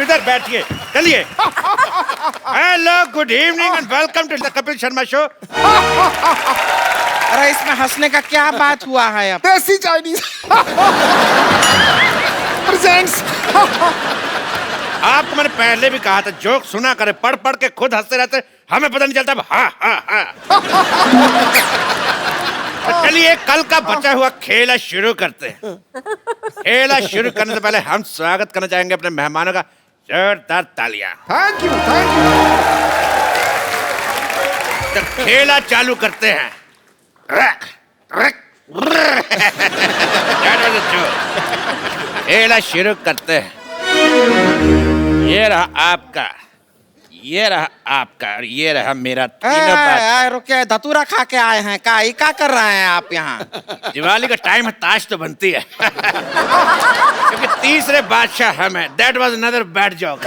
इधर बैठिए, चलिए। Hello, good evening and welcome to the Kapil Sharma show. अरे इसमें हंसने का क्या बात हुआ है अब? देसी चाइनीज प्रेजेंट्स। आपको मैंने पहले भी कहा था जोक सुना करे, पढ़ पढ़ के खुद हंसते रहते, हमें पता नहीं चलता। हाँ हाँ हाँ। चलिए कल का बचा हुआ खेला शुरू करते हैं। खेला शुरू करने से पहले हम स्वागत करना चाहेंगे अपने मेहमानों का, जोरदार तालियां। Thank you thank you. तो खेला चालू करते हैं। खेला शुरू करते हैं। ये रहा आपका, ये रहा आपका और ये रहा मेरा। तीनों बात। रुके, धतूरा खा के आए हैं क्या कर रहे हैं आप यहाँ? दिवाली का टाइम है, ताश तो बनती है। क्योंकि तीसरे बादशाह हम हैं। That was another bad joke।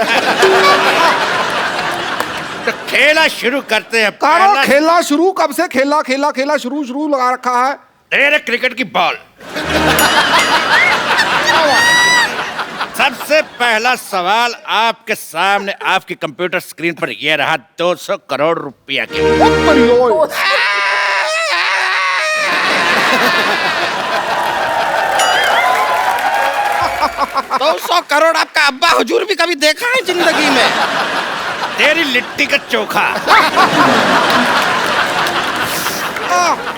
तो खेला शुरू करते हैं। कारो खेला शुरू कब से? खेला शुरू लगा रखा है। तेरे क्रिकेट की बॉल। सबसे पहला सवाल आपके सामने, आपकी कंप्यूटर स्क्रीन पर ये रहा 200 करोड़ रुपया के। 200 करोड़ आपका अब्बा हुजूर भी कभी देखा है जिंदगी में? तेरी लिट्टी का चोखा।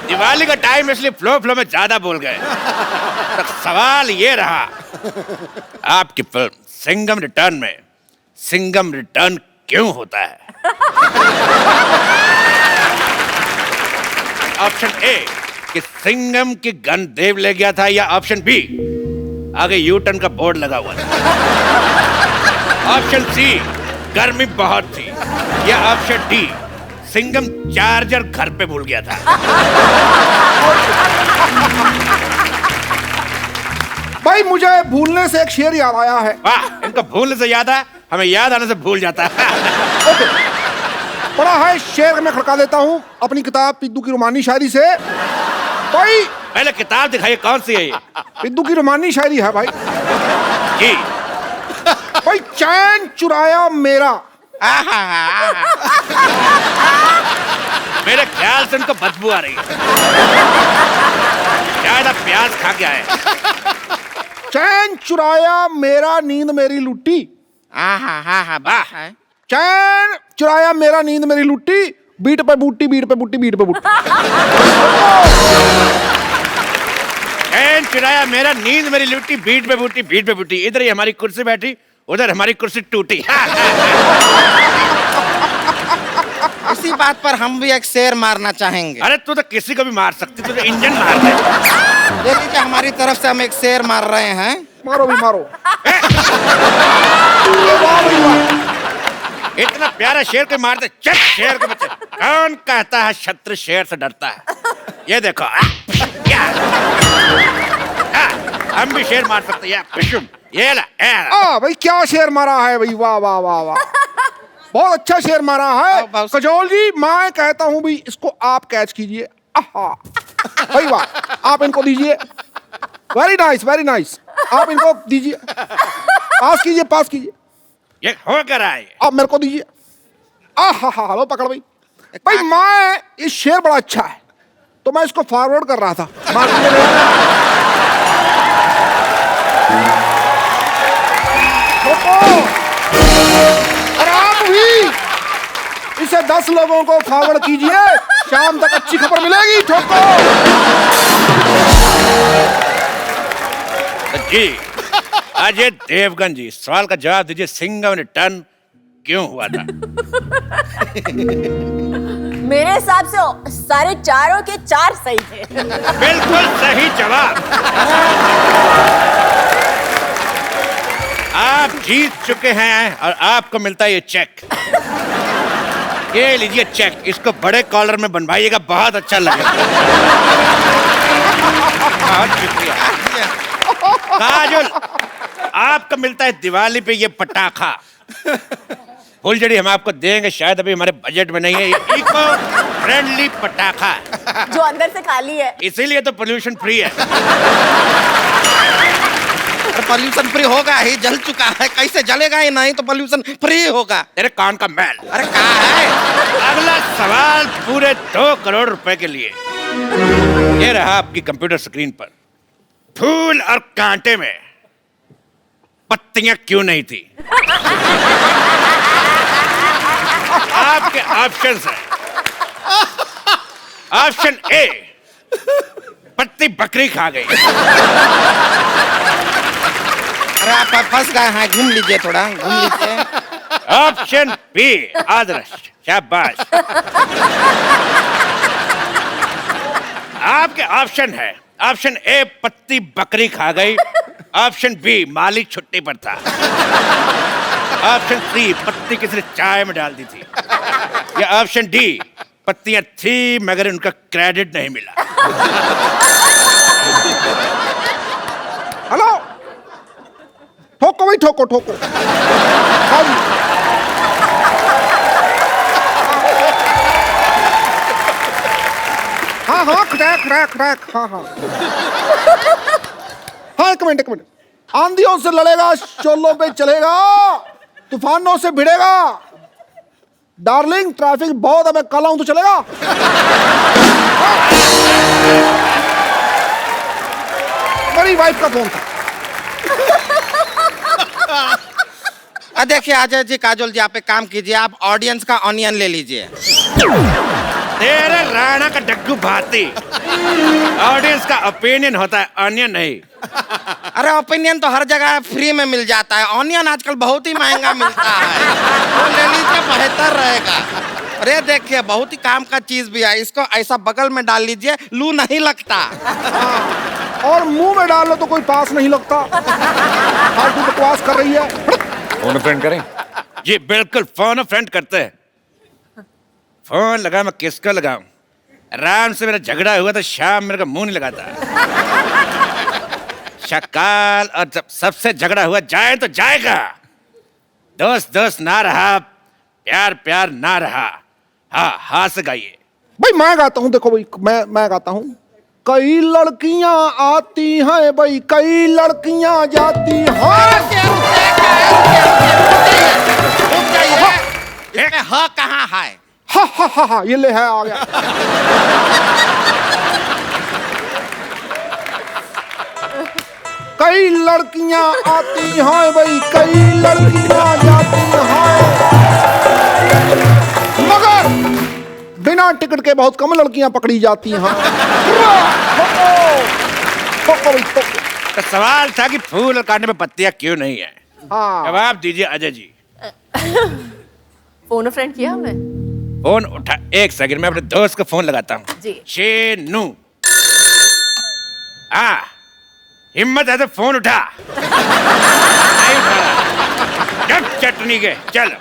दिवाली का टाइम इसलिए फ्लो में ज्यादा बोल गए। तो सवाल ये रहा, आपकी फिल्म सिंघम रिटर्न में सिंघम रिटर्न क्यों होता है? ऑप्शन ए कि सिंघम की गन देव ले गया था, या ऑप्शन बी आगे यू टर्न का बोर्ड लगा हुआ था, ऑप्शन सी गर्मी बहुत थी, या ऑप्शन डी सिंघम चार्जर घर पे भूल गया था। भाई मुझे भूलने से एक शेर याद आया है। वाह, इनको भूलने से याद है, हमें याद आने से भूल जाता है। ओके, पढ़ा है शेर में खड़का देता हूँ अपनी किताब पिद्दू की रोमानी शायरी से। भाई पहले किताब दिखाइए, कौन सी है ये? पिद्दू की रोमानी शायरी है भाई। जी। भाई चैन चुराया मेरा। मेरे ख्याल से उनको बदबू आ रही है, शायद आप प्याज खा के आए। चैन चुराया मेरा नींद मेरी लुट्टी। वाह। चैन चुराया मेरा नींद मेरी लुट्टी, बीट पे बूटी बीट पे बूटी बीट पे बूटी। चैन चुराया मेरा नींद मेरी लुट्टी, बीट पे बूटी बीट पे बूटी। इधर ही हमारी कुर्सी बैठी, उधर हमारी कुर्सी टूटी। इसी बात पर हम भी एक शेर मारना चाहेंगे। अरे तू तो किसी को भी मार सकती, तू तो इंजन मार दे। ये लीजिए, हमारी तरफ से हम एक शेर मार रहे हैं। मारो भी मारो। इतना प्यारा शेर को मारते, चल शेर के बच्चे। कौन कहता है शत्रु शेर से डरता है? ये देखो। हम भी शेर मार सकते हैं। ये ला। भाई क्या शेर मारा है भाई, वाह वाह वाह वाह, बहुत अच्छा शेर मारा है। कजोल जी, मैं कहता हूँ भाई इसको आप कैच कीजिए। भाई वाह, आप इनको दीजिए। वेरी नाइस वेरी नाइस, आप इनको दीजिए। पास कीजिए। ये हो कर आए, आप मेरे को दीजिए। लो पकड़ भाई। भाई मैं, ये शेर बड़ा अच्छा है तो मैं इसको फॉरवर्ड कर रहा था। आराम हुई, इसे 10 लोगों को फॉरवर्ड कीजिए, शाम तक अच्छी खबर मिलेगी। ठोको। जी अजय देवगन जी, सवाल का जवाब दीजिए, सिंघम रिटर्न क्यों हुआ था? मेरे हिसाब से सारे चारों के 4 सही थे। बिल्कुल सही जवाब। आप जीत चुके हैं और आपको मिलता है ये चेक। ये लीजिए चेक, इसको बड़े कॉलर में बनवाइएगा, बहुत अच्छा लगेगा। बहुत शुक्रिया। काजल, आपको मिलता है दिवाली पे ये पटाखा। फुलझड़ी हम आपको देंगे, शायद अभी हमारे बजट में नहीं है। ये इको फ्रेंडली पटाखा जो अंदर से खाली है, इसीलिए तो पोल्यूशन फ्री है। पोल्यूशन फ्री होगा ही, जल चुका है, कैसे जलेगा ही नहीं तो पोल्यूशन फ्री होगा। तेरे कान का मैल। अरे कहा है? अगला सवाल पूरे 2 करोड़ रुपए के लिए। ये रहा आपकी कंप्यूटर स्क्रीन पर। फूल और कांटे में पत्तियां क्यों नहीं थी? आपके ऑप्शंस हैं। ऑप्शन ए, पत्ती बकरी खा गई। अरे आप फंस गए हैं, घूम लीजिए, थोड़ा घूम लीजिए। ऑप्शन बी, आदर्श, शाबाश। आपके ऑप्शन है, ऑप्शन ए पत्ती बकरी खा गई, ऑप्शन बी मालिक छुट्टी पर था, ऑप्शन सी पत्ती किसी ने चाय में डाल दी थी, या ऑप्शन डी पत्तियां थी मगर उनका क्रेडिट नहीं मिला। हेलो, ठोको भाई, ठोको ठोको। हाँ जी। हाँ हाँ, क्रैक क्रैक क्रैक, हाँ हाँ। हाँ, एक मिनट एक मिनट। आंधियों से लड़ेगा, शोलों पे चलेगा, तूफानों से भिड़ेगा। डार्लिंग, ट्रैफिक बहुत है, मैं कल आऊं तो चलेगा? मेरी वाइफ का फोन था। देखिए अजय जी, काजोल जी, आप एक काम कीजिए, आप ऑडियंस का ऑनियन ले लीजिए। तेरे राणा का डग्गू भाती। ऑडियंस का ओपिनियन होता है, ऑनियन नहीं। अरे ओपिनियन तो हर जगह फ्री में मिल जाता है, ऑनियन आजकल बहुत ही महंगा मिलता है, वो ले लीजिए, बेहतर रहेगा। अरे देखिए, बहुत ही काम का चीज भी है, इसको ऐसा बगल में डाल लीजिए, लू नहीं लगता। और मुंह में डाल लो तो कोई पास नहीं लगता। फालतू बकवास कर रही है। फोन फ्रेंड करें? जी बिल्कुल, फोन फ्रेंड करते हैं। फोन लगा, मैं किसको लगाऊं? राम से मेरा झगड़ा हुआ तो शाम मेरे को मुंह नहीं लगाता। शकाल, और जब सबसे झगड़ा हुआ जाए तो जाएगा। दोस्त दोस्त ना रहा, प्यार प्यार ना रहा। हाँ हाँ से गाइए। भाई मैं गाता हूँ, देखो भाई, मैं गाता हूँ। कई लड़कियां आती हैं भाई, कई लड़कियां जाती हैं। इसमें ह कहाँ है? हा हा हा हा, ये ले है, आ गया। कई लड़कियां आती हैं भाई, कई लड़कियां जाती हैं, मगर बिना टिकट के बहुत कम लड़कियां पकड़ी जाती हैं। तो सवाल था कि फूल और कांटे में पत्तियां क्यों नहीं है। हाँ। जवाब दीजिए अजय जी। फोन फ्रेंड किया हमने। फोन उठा, एक सेकंड, मैं अपने दोस्त को फोन लगाता हूँ। जी। शेनू, हाँ, हिम्मत है तो फोन उठा। नहीं उठा रहा। जब चटनी के, चल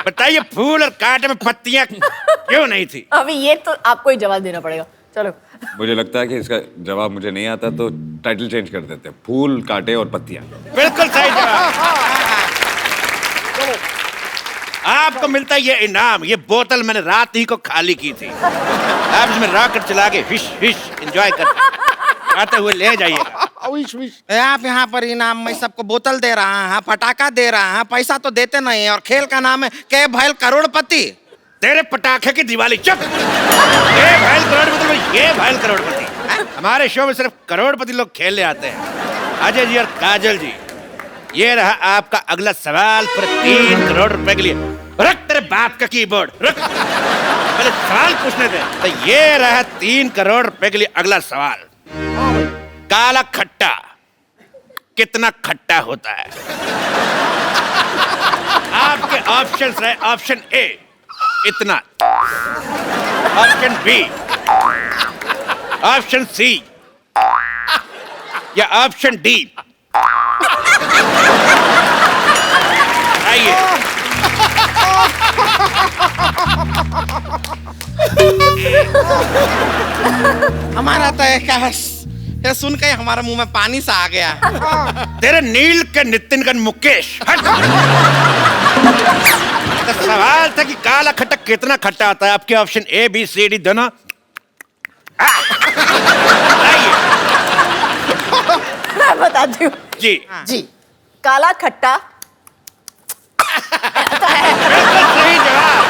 बताइए, फूल और कांटे में पत्तियां क्यों नहीं थी? अभी ये तो आपको ही जवाब देना पड़ेगा। चलो। मुझे लगता है कि इसका जवाब मुझे नहीं आता, तो टाइटल चेंज कर देते हैं, फूल, कांटे और पत्तियां। बिल्कुल सही जवाब। आपको मिलता है ये इनाम। ये बोतल मैंने रात ही को खाली की थी। आप इसमें रॉकेट चला के हिश हिश एंजॉय करते आते हुए ले जाइएगा। आप यहाँ पर इनाम में सबको बोतल दे रहा है, पटाखा दे रहा है, पैसा तो देते नहीं है, और खेल का नाम है के भैल करोड़पति। तेरे पटाखे की दिवाली। चुप। ये भैल करोड़पति, ये भैल करोड़पति। हमारे शो में सिर्फ करोड़पति लोग खेलने आते हैं। अजय जी और काजल जी, ये रहा आपका अगला सवाल पर 3 करोड़ रुपए के लिए। रख तेरे बाप का कीबोर्ड, रख। पहले सवाल पूछने दे। तो ये रहा 3 करोड़ रुपए के लिए अगला सवाल। काला खट्टा कितना खट्टा होता है? आपके ऑप्शंस रहे, ऑप्शन ए इतना, ऑप्शन बी, ऑप्शन सी, या ऑप्शन डी। आइए। हमारा तो ये सुन के हमारे मुंह में पानी सा आ गया। तेरे नील के नितिन का मुकेश। हट। तो सवाल था कि काला खट्टा कितना खट्टा आता है। आपके option A B C D दोनों। मैं बताती हूँ। जी जी, काला खट्टा। सही जवाब।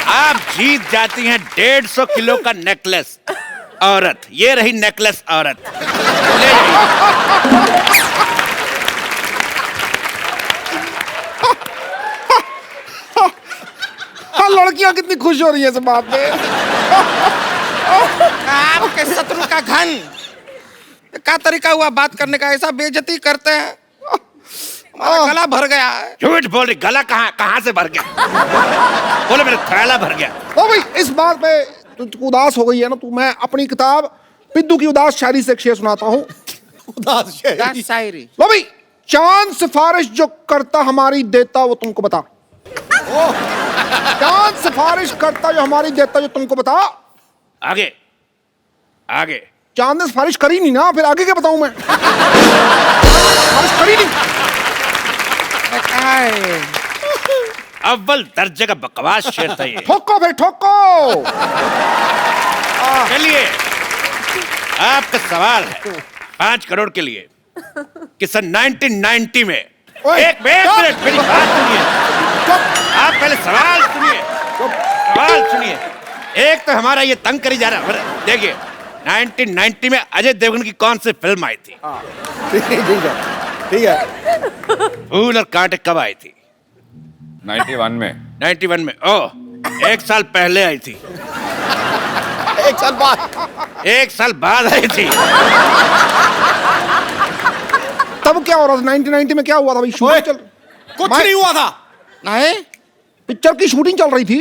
आप जीत जाती हैं 150 किलो का नेकलेस औरत। ये रही नेकलेस औरत, ले जाइए। हाँ, लड़कियां कितनी खुश हो रही है इस बात पे। आपके शत्रु का घन क्या तरीका हुआ बात करने का, ऐसा बेइज्जती करते हैं। हमारा गला भर गया है। झूठ बोल रही, गला कहाँ से भर गया? बोले मेरा थैला भर गया। ओ भाई, इस बात पे तू उदास हो गई है ना, तू मैं अपनी किताब पिद्दू की उदास शायरी से एक शेर सुनाता हूँ। उदास शायरी। शायरी। लो भाई, चांद सिफारिश जो करता हमारी देता वो तुमको बता। चांद सिफारिश करता जो हमारी देता जो तुमको बता। आगे आगे। चांद ने सिफारिश करी नहीं ना, फिर आगे क्या बताऊं मैं? सिफारिश करी नहीं। अव्वल दर्जे का बकवास शेर था ये। ठोको फिर ठोको। चलिए, आपका सवाल है 5 करोड़ के लिए कि सन 1990 में एक मिनट मेरी बात सुनिए। आप पहले सवाल सुनिए, सवाल सुनिए। एक तो हमारा ये तंग करी जा रहा है। देखिए 1990 में अजय देवगन की कौन सी फिल्म आई थी? ठीक है। फूल और कांटे कब आई थी? 91 में। 91 में। ओह, 1 साल पहले आई थी। 1 साल बाद। 1 साल बाद आई थी। तब क्या हो रहा था 1990 में? क्या हुआ था भाई? शूटिंग चल, कुछ नहीं हुआ था। नहीं, पिक्चर की शूटिंग चल रही थी।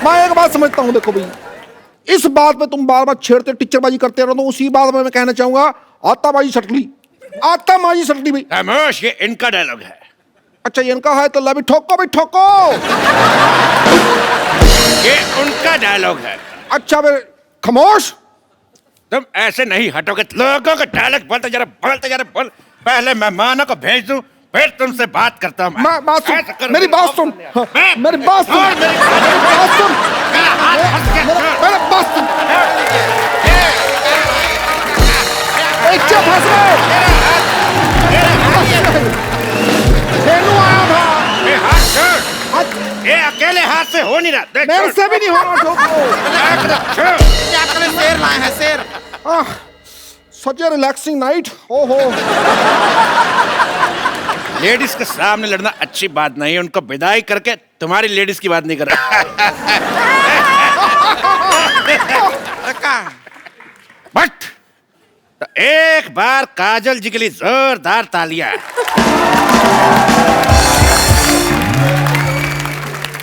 मैं एक बात समझता हूँ, देखो भाई, इस बात पे तुम बार बार छेड़ते टीचरबाजी करते रहो, तो उसी बात में मैं कहना चाहूंगा, आताबाजी सटली, आताबाजी सटली भाई। खामोश, ये इनका डायलॉग है। अच्छा, ये इनका है तो ला भी ठोको भाई ठोको। ये उनका डायलॉग है। अच्छा फिर खामोश। तुम ऐसे नहीं हटोगे। लोगों का डायलॉग बोलते जा रहे बोल। पहले मेहमानों को भेज दूं, फिर तुमसे बात करता हूं। बात सुन, ऐसा करो। मेरी बात सुन, मेरी बात सुन, और मेरी बात सुन, मेरा हाथ फंस गया। मेरी बात सुन। चुप हंस रहे। आया था। ये हाथ छोड़। ये अकेले हाथ से हो नहीं रहा। देख, मेरे छोड़। से भी नहीं हो रहा। ठोको। छोड़। क्या करें, शेर लाए हैं शेर। सच ए रिलैक्सिंग नाइट। ओहो, लेडीज के सामने लड़ना अच्छी बात नहीं है। उनको विदाई करके तुम्हारी लेडीज की बात नहीं कर रहा। बट तो एक बार काजल जी के लिए जोरदार तालियां।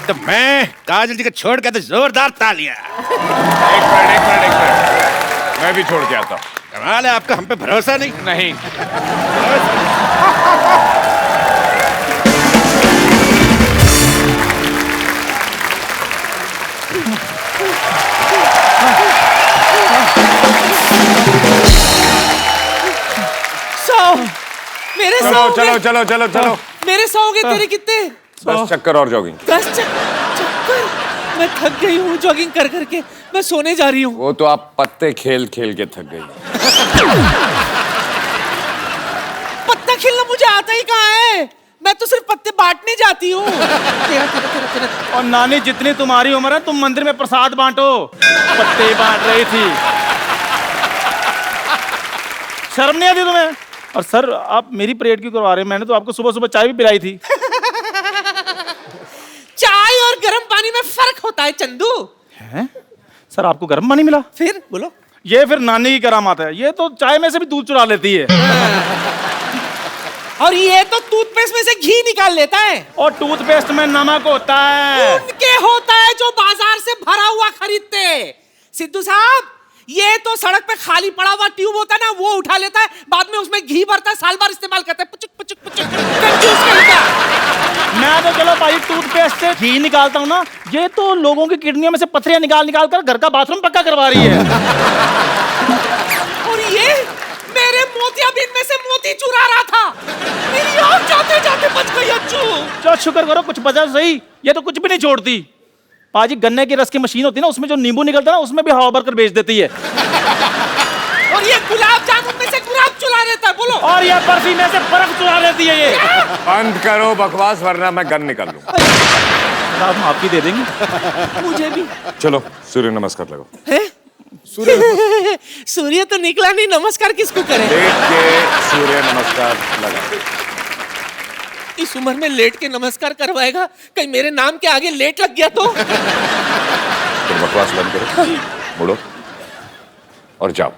तो मैं काजल जी को छोड़ के तो जोरदार तालियां। एक मिनट। मैं भी छोड़ के आता हूँ। कमाल है आपका, हम पे भरोसा नहीं। नहीं। मेरे चलो। मेरे 100 के तेरे कितने? 10 चक्कर और जॉगिंग। 10 चक्कर। मैं थक गई हूँ जॉगिंग कर करके, मैं सोने जा रही हूँ। वो तो आप पत्ते खेल खेल के थक गई। पत्ता खेलना मुझे आता ही कहाँ है, मैं तो सिर्फ पत्ते बांटने जाती हूँ। और नानी, जितनी तुम्हारी उम्र है, तुम मंदिर में प्रसाद बांटो, पत्ते बांट रही थी। शर्म नहीं आती तुम्हें? और सर, आप मेरी परेड क्यों करवा रहे हैं? मैंने तो आपको सुबह सुबह चाय भी पिलाई थी। चाय और गर्म पानी में फर्क होता है चंदू। हैं? सर, आपको गर्म पानी मिला? फिर बोलो। ये फिर नानी की करामात है। ये तो चाय में से भी दूध चुरा लेती है। और ये तो टूथपेस्ट में से घी निकाल लेता है। और टूथपेस्ट में नमक होता है। उनके होता है जो बाजार से भरा हुआ खरीदते। सिद्धू साहब, ये तो सड़क पे खाली पड़ा हुआ ट्यूब होता है ना, वो उठा लेता है, बाद में उसमें घी भरता है, साल भर इस्तेमाल करता है। पुचुक पुचुक पुचुक कंजूस कहीं। मैं तो चलो भाई टूथपेस्ट से घी निकालता हूँ ना, ये तो लोगों की किडनियों में से पथरियां निकाल निकाल कर घर का बाथरूम पक्का करवा रही है। और ये मेरे मोतियाबिंद में से मोती चुरा रहा था। मेरी आँख जाते जाते बच गई अच्छू। चलो शुक्र करो कुछ बचा सही, ये तो कुछ भी नहीं छोड़ती। पाजी, गन्ने की रस की मशीन होती है ना, उसमें जो नींबू निकलता है ना, उसमें भी हवा भरकर बेच देती है। और और ये गुलाब जामुन में से गुलाब चुरा देता है, बोलो। और ये बर्फी में से बर्फ चुरा लेती है ये। बंद करो बकवास वरना मैं गन निकाल लूं। आप माफी दे देंगे मुझे भी। चलो सूर्य नमस्कार लगाओ। है? सूर्य तो निकला नहीं, नमस्कार किसको करें? लेट के सूर्य नमस्कार लगाओ। इस उम्र में लेट के नमस्कार करवाएगा, कहीं मेरे नाम के आगे लेट लग गया तो? फिर बकवास बंद करो, मुड़ो और जाओ।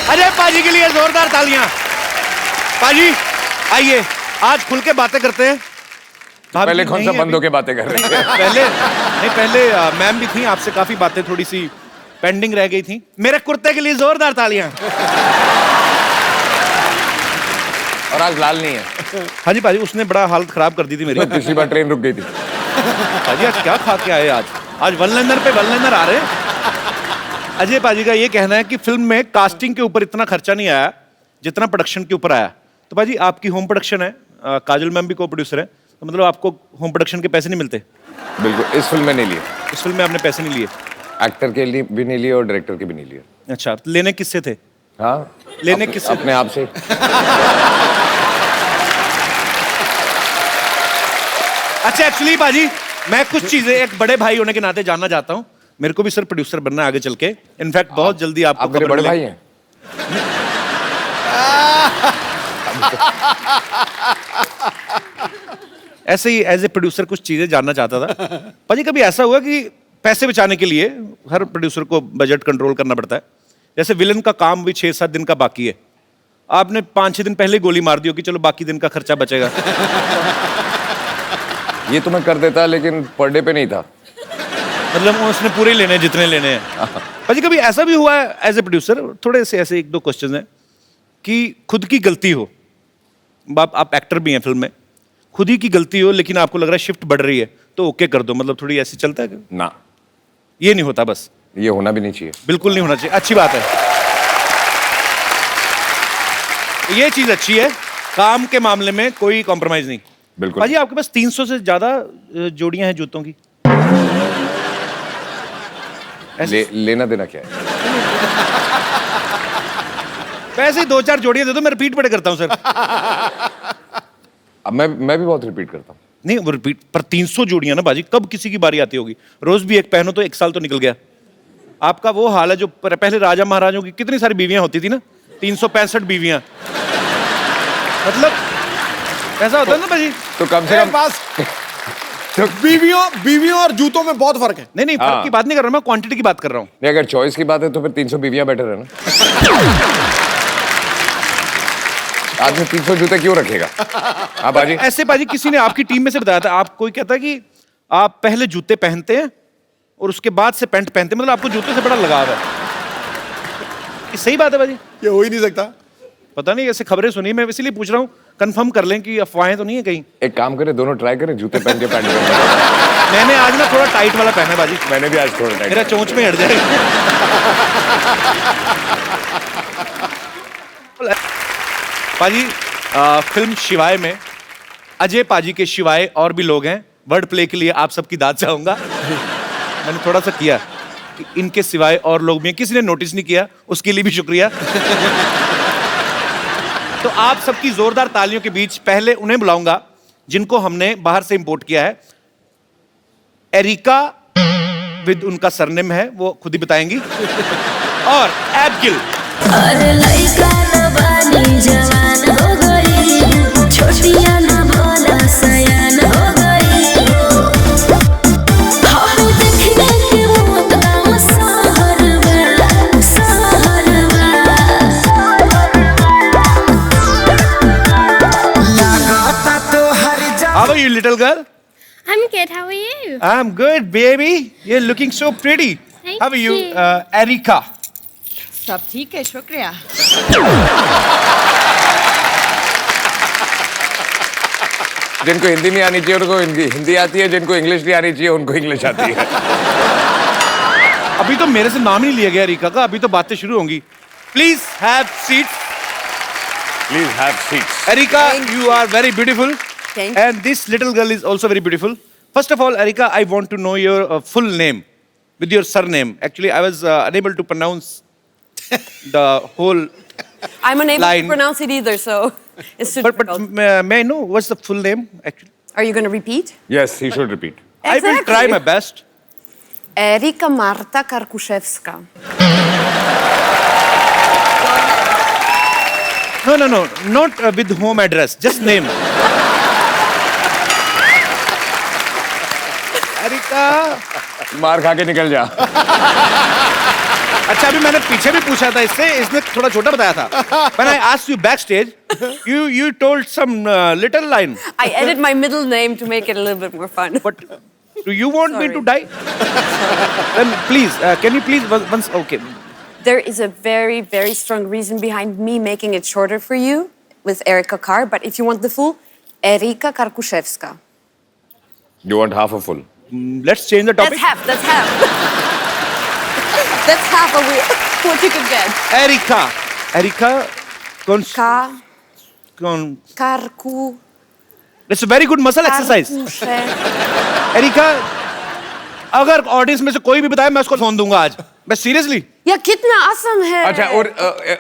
अरे पाजी के लिए जोरदार तालियां। पाजी आइए, आज खुल के बातें करते हैं। पहले कौन सा बंदों के बातें कर रहे थे? पहले मैम भी थी, आपसे काफी बातें थोड़ी सी पेंडिंग रह गई थी। मेरे कुर्ते के लिए जोरदार तालियां। और आज लाल नहीं है। हाँ जी पाजी, उसने बड़ा हालत खराब कर दी थी मेरी। पिछली बार ट्रेन रुक गई थी। पाजी आज क्या खा के आए? आज वन लाइनर पे वन लाइनर आ रहे हैं। अजय पाजी का ये कहना है कि फिल्म में कास्टिंग के ऊपर इतना खर्चा नहीं आया जितना प्रोडक्शन के ऊपर आया। तो पाजी आपकी होम प्रोडक्शन है, काजल मैम भी को प्रोड्यूसर है, तो मतलब आपको होम प्रोडक्शन के पैसे नहीं मिलते? बिल्कुल, इस फिल्म में नहीं लिए। इस फिल्म में आपने पैसे नहीं लिए? एक्टर के लिए भी नहीं लिए और डायरेक्टर के भी नहीं लिए। अच्छा, तो लेने किससे थे? हाँ, लेने किससे? अपने आप से। अच्छा एक्चुअली पाजी मैं कुछ चीजें एक बड़े भाई होने के नाते जानना चाहता हूँ। मेरे को भी सर प्रोड्यूसर बनना है आगे चल के। इनफैक्ट बहुत जल्दी आपको आप मेरे बड़े भाई हैं। ऐसे ही एज ए प्रोड्यूसर कुछ चीजें जानना चाहता था। पाजी कभी ऐसा हुआ कि पैसे बचाने के लिए हर प्रोड्यूसर को बजट कंट्रोल करना पड़ता है, जैसे विलन का काम भी 6-7 दिन का बाकी है, आपने 5-6 दिन पहले गोली मार दी हो कि चलो बाकी दिन का खर्चा बचेगा? ये तो मैं कर देता लेकिन पर डे पे नहीं था। मतलब उसने पूरे लेने हैं जितने लेने हैं। पाजी कभी ऐसा भी हुआ है एज ए प्रोड्यूसर, थोड़े से ऐसे 1-2 क्वेश्चन हैं, कि खुद की गलती हो, आप एक्टर भी हैं फिल्म में, खुद ही की गलती हो लेकिन आपको लग रहा है शिफ्ट बढ़ रही है तो ओके कर दो, मतलब थोड़ी ऐसे चलता है? ना, ये नहीं होता? बस ये होना भी नहीं चाहिए। बिल्कुल नहीं होना चाहिए। अच्छी बात है, ये चीज अच्छी है, काम के मामले में कोई कॉम्प्रोमाइज नहीं। बिल्कुल। पाजी आपके पास 300 से ज्यादा जोड़ियां हैं जूतों की। लेना देना क्या है? वैसे ही 2-4 जोड़ियां दे दो, मैं रिपीट बड़े करता हूं सर। अब मैं भी बहुत रिपीट करता हूँ। नहीं वो रिपीट पर 300 जोड़ियां ना बाजी, कब किसी की बारी आती होगी? रोज भी एक पहनो तो 1 साल तो निकल गया। आपका वो हाल है जो पहले राजा महाराजों की कितनी सारी बीवियां होती थी ना, 365 बीवियां, मतलब ऐसा होता है ना बाजी। तो कम से कम पास बीवियों और जूतों में बहुत फर्क है। नहीं फर्क की बात नहीं कर रहा मैं, क्वांटिटी की बात कर रहा हूँ। नहीं, अगर चॉइस की बात है तो फिर 300 बीवियां बेटर है ना। आदमी 300 जूते क्यों रखेगा? हाँ बाजी। ऐसे बाजी किसी ने आपकी टीम में से बताया था, आप कोई कहता है कि आप पहले जूते पहनते हैं और उसके बाद से पैंट पहनते हैं, मतलब आपको जूते से बड़ा लगाव है। ये सही बात है बाजी? ये हो ही नहीं सकता। पता नहीं, ऐसे खबरें सुनी, मैं इसीलिए पूछ रहा हूँ, कंफर्म कर लें कि अफवाहें तो नहीं है कहीं। एक काम करें, दोनों ट्राई करें, जूते पहन के पैंट पहन। मैंने आज ना थोड़ा टाइट वाला पहना है बाजी। मैंने भी आज थोड़ा टाइट। मेरा चोंच में हट जाएगा। पाजी फिल्म शिवाय में अजय पाजी के शिवाय और भी लोग हैं। वर्ड प्ले के लिए आप सबकी दाद चाहूंगा। मैंने थोड़ा सा किया कि इनके सिवाय और लोग भी हैं, किसी ने नोटिस नहीं किया, उसके लिए भी शुक्रिया। तो आप सबकी जोरदार तालियों के बीच पहले उन्हें बुलाऊंगा जिनको हमने बाहर से इंपोर्ट किया है। एरिका विद उनका सरनेम है, वो खुद ही बताएंगी, और एबगिल। अरे लइका न बानी जवान हो गई, छोटिया न भोला सयान हो गई। हाय देखने के वो गाँव सहरवा, सहरवा। लागता तो हर How are you, little girl? I'm good. How are you? I'm good, baby. You're looking so pretty. Thank How are you, you. Erika? सब ठीक है, शुक्रिया। जिनको हिंदी नहीं आनी चाहिए उनको हिंदी आती है, जिनको इंग्लिश नहीं आनी चाहिए उनको इंग्लिश आती है। अभी तो मेरे से नाम ही नहीं लिया गया एरिका का, अभी तो बातें शुरू होंगी। Please have seat. Please have seats. Erika, you are very beautiful. Thank you. And this little girl is also very beautiful. First of all, Erika, I want to know your full name with your surname. Actually, I was unable to pronounce the whole I'm unable line. to pronounce it either, so it's too But difficult. may I know what's the full name actually? Are you going to repeat? Yes, he should repeat. I will try my best. Erika Marta Karkuszewska. No, not with home address, just name. Erika. मार खा के निकल जा. अच्छा अभी मैंने पीछे भी पूछा था इससे, इसने थोड़ा छोटा बताया था. When I asked you backstage, you told some little line. I added my middle name to make it a little bit more fun. But do you want me to die? Then please, can you please once? Okay. There is a very, very strong reason behind me making it shorter for you with Erika Kar, but if you want the full, Erika Karkuszewska. You want half a full? Let's change the topic. That's half, that's half. That's half of what you could get. Erika, Karku. It's a very good muscle exercise. Erika, अगर audience में से कोई भी बताए मैं उसको phone दूंगा आज. मैं seriously. या कितना आसान है. अच्छा और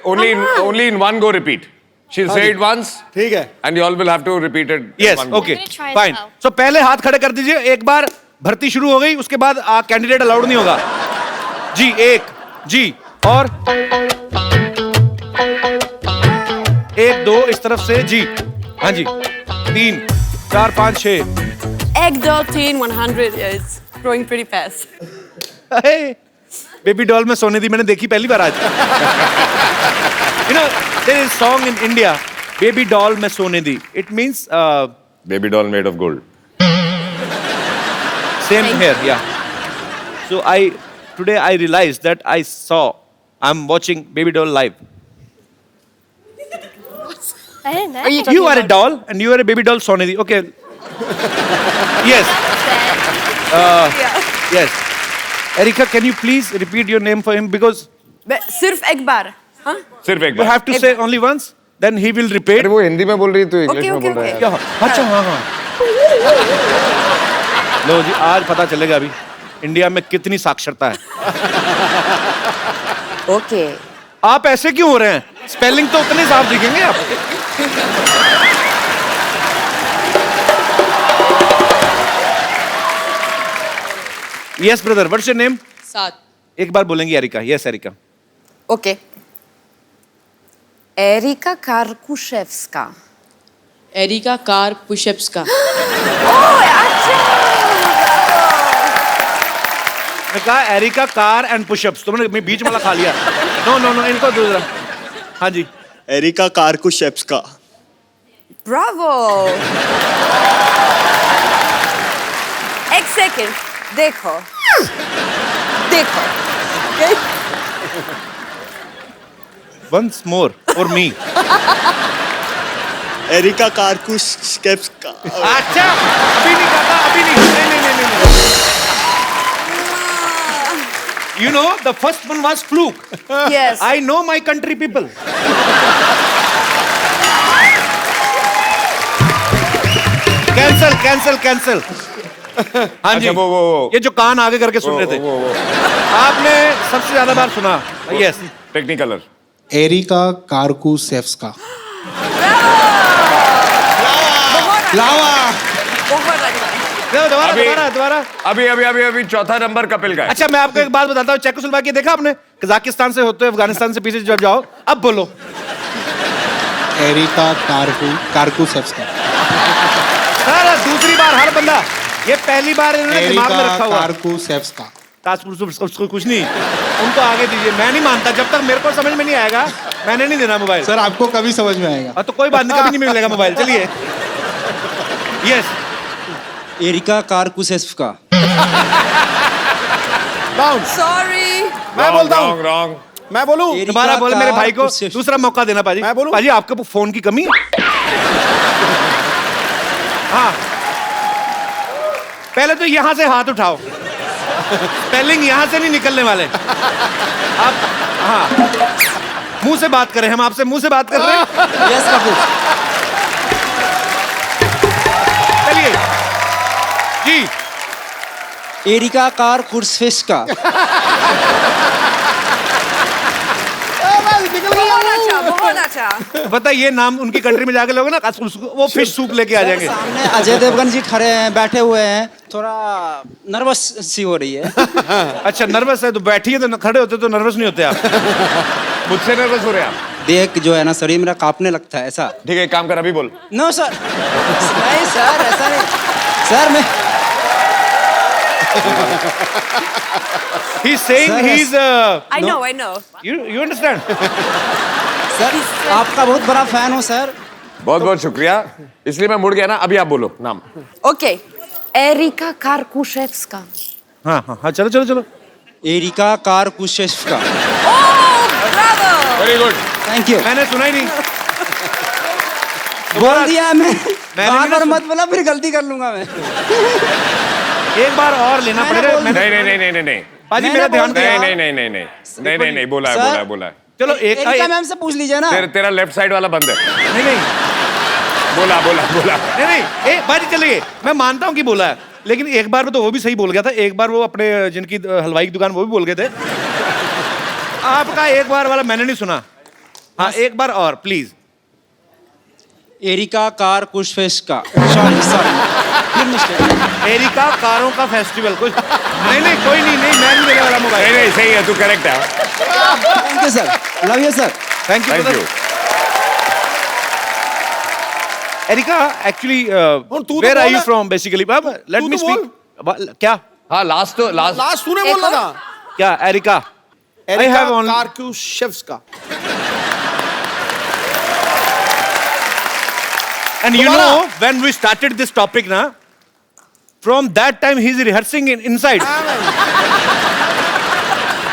only in one go repeat. She'll say it once. ठीक है. And you all will have to repeat it. Yes, in one okay, I'm gonna try as fine. well. So पहले हाथ खड़े कर दीजिए. एक बार भर्ती शुरू हो गई, उसके बाद कैंडिडेट अलाउड नहीं होगा. जी एक, जी और एक दो इस तरफ से जी. हाँ जी. 3, 4, 5, 6. Egg doll teen 100. Yeah, it's growing pretty fast. Baby doll में सोने दी मैंने देखी पहली बार आज. You know, there is a song in India, Baby doll में सोने दी. It means Baby doll made of gold. same here, yeah. So today I realized that I'm watching Baby doll live. I didn't know. You are a doll and you are a baby doll सोने दी. Okay. Yes. Yes. Erika, can you please repeat your name for him because सिर्फ एक बार. हाँ? सिर्फ एक you bar. have to say only once, then he will repeat. अरे वो हिंदी में बोल रही है तो इंग्लिश Okay, में okay, बोल रहा है. क्या? अच्छा हाँ. लो जी आज पता चलेगा अभी इंडिया में कितनी साक्षरता है. Okay. आप ऐसे क्यों हो रहे हैं? स्पेलिंग तो उतने साफ दिखेंगे आप. Yes brother, what's your name? साथ. एक बार बोलेंगी Erika. Yes Erika. Okay. Erika Karkuszewska. Erika car pushups का. Oh, अच्छा. मैं कहा एरिका कार एंड पुशअप्स. तुमने मैं बीच वाला खा लिया. नो इनको दूसरा. हाँ जी. Erika Karkushevska. Bravo. एक सेकंड. देखो. Okay? Once more for me. Erika Karkushevska. अच्छा अभी नहीं कहा. अभी नहीं. You know the first one was fluke. Yes. I know my country people. Cancel. हाँ जी. अच्छा, वो. ये जो कान आगे करके सुन रहे थे. वो. आपने सबसे ज्यादा बार सुना. Yes. टेक्निकलर. एरिका कार्कुशेव्स्का. बहुत अच्छा. दोबारा. अभी चौथा नंबर कपिल का है. अच्छा मैं आपको एक बात बताता हूँ. चेकोस्लोवाकिया देखा आपने? कजाकिस्तान से होते हुए अफगानिस्तान से पीछे जब जाओ. अब बोलो. एरिका कार्कुशेव्स्का. सर दूसरी बार हर बंदा. ये पहली बार इन्होंने दिमाग में एरिका रखा हुआ. कार्कुशेव्स्का. उसको कुछ नहीं. उनको आगे दीजिए. मैं नहीं मानता जब तक मेरे को समझ में नहीं आएगा. मैंने नहीं देना मोबाइल. सर आपको कभी समझ में आएगा. तो कोई बात नहीं. कभी नहीं मिलेगा मोबाइल. चलिए. यस. एरिका कार्कुशेव्स्का. Sorry. मैं बोलता हूँ. रॉन्ग. मैं बोलूँ. दोबारा बोले. मेरे भाई को दूसरा मौका देना पाजी. मैं बोलूं? पाजी आपको फोन की कमी. हाँ पहले तो यहाँ से हाथ उठाओ. स्पेलिंग यहाँ से नहीं निकलने वाले. आप हाँ मुंह से बात करें, हम आपसे मुंह से बात कर रहे हैं। यस कपूर। चलिए जी। Areca car कुर्सफिस्का। बहुत अच्छा। पता है ये नाम उनकी कंट्री में जाके लोग ना वो फिश सूप लेके आ जाएंगे। सामने अजय देवगन जी खड़े हैं, बैठे हुए हैं, थोड़ा नर्वस सी हो रही है। अच्छा नर्वस है तो बैठिए, तो खड़े होते तो नर्वस नहीं होते आप। मुझसे नर्वस हो रहे हैं आप? देख जो है ना शरीर मेरा कांपने लगता है ऐसा। ठीक है, एक काम कर, अभी बोल। नो सर, नहीं सर, ऐसा नहीं सर। मैं He's saying he's I know. you understand? Sir आपका बहुत बड़ा फैन हूँ सर। बहुत बहुत शुक्रिया, इसलिए मैं मुड़ गया ना। अभी आप बोलो नाम। Okay. Erika Karkushevska. हाँ चलो। Erika Karkursfiska. Oh, bravo. Very good. Thank you. मैंने सुना ही नहीं। बोल दिया मैं। नहीं बार मत बोला, फिर गलती कर लूंगा मैं। एक बार और लेना पड़ेगा। नहीं। पाजी मेरा ध्यान नहीं, बोला। चलो एरिका मैम से पूछ लीजिए ना। तेरा लेफ्ट साइड वाला बंद है। नहीं बोला। नहीं बाजी चलिए, मैं मानता हूँ कि बोला है, लेकिन एक बार तो वो भी सही बोल गया था। एक बार वो अपने जिनकी हलवाई की दुकान वो भी बोल गए थे। आपका एक बार वाला मैंने नहीं सुना। हाँ एक बार और please. Erika Karkursfiska. Sorry. Erika कारों का फेस्टिवल कुछ नहीं कोई नहीं मैं नहीं देने वाला मोबाइल। नहीं सही है, तू करेक्ट है। Thank you sir, love you sir. Thank you. Erika actually where are you from basically? Let me speak. क्या? हाँ लास्ट तूने बोला था क्या? Erika Erika Karkushevska. And you know, when we started this topic, na, from that time he's rehearsing inside.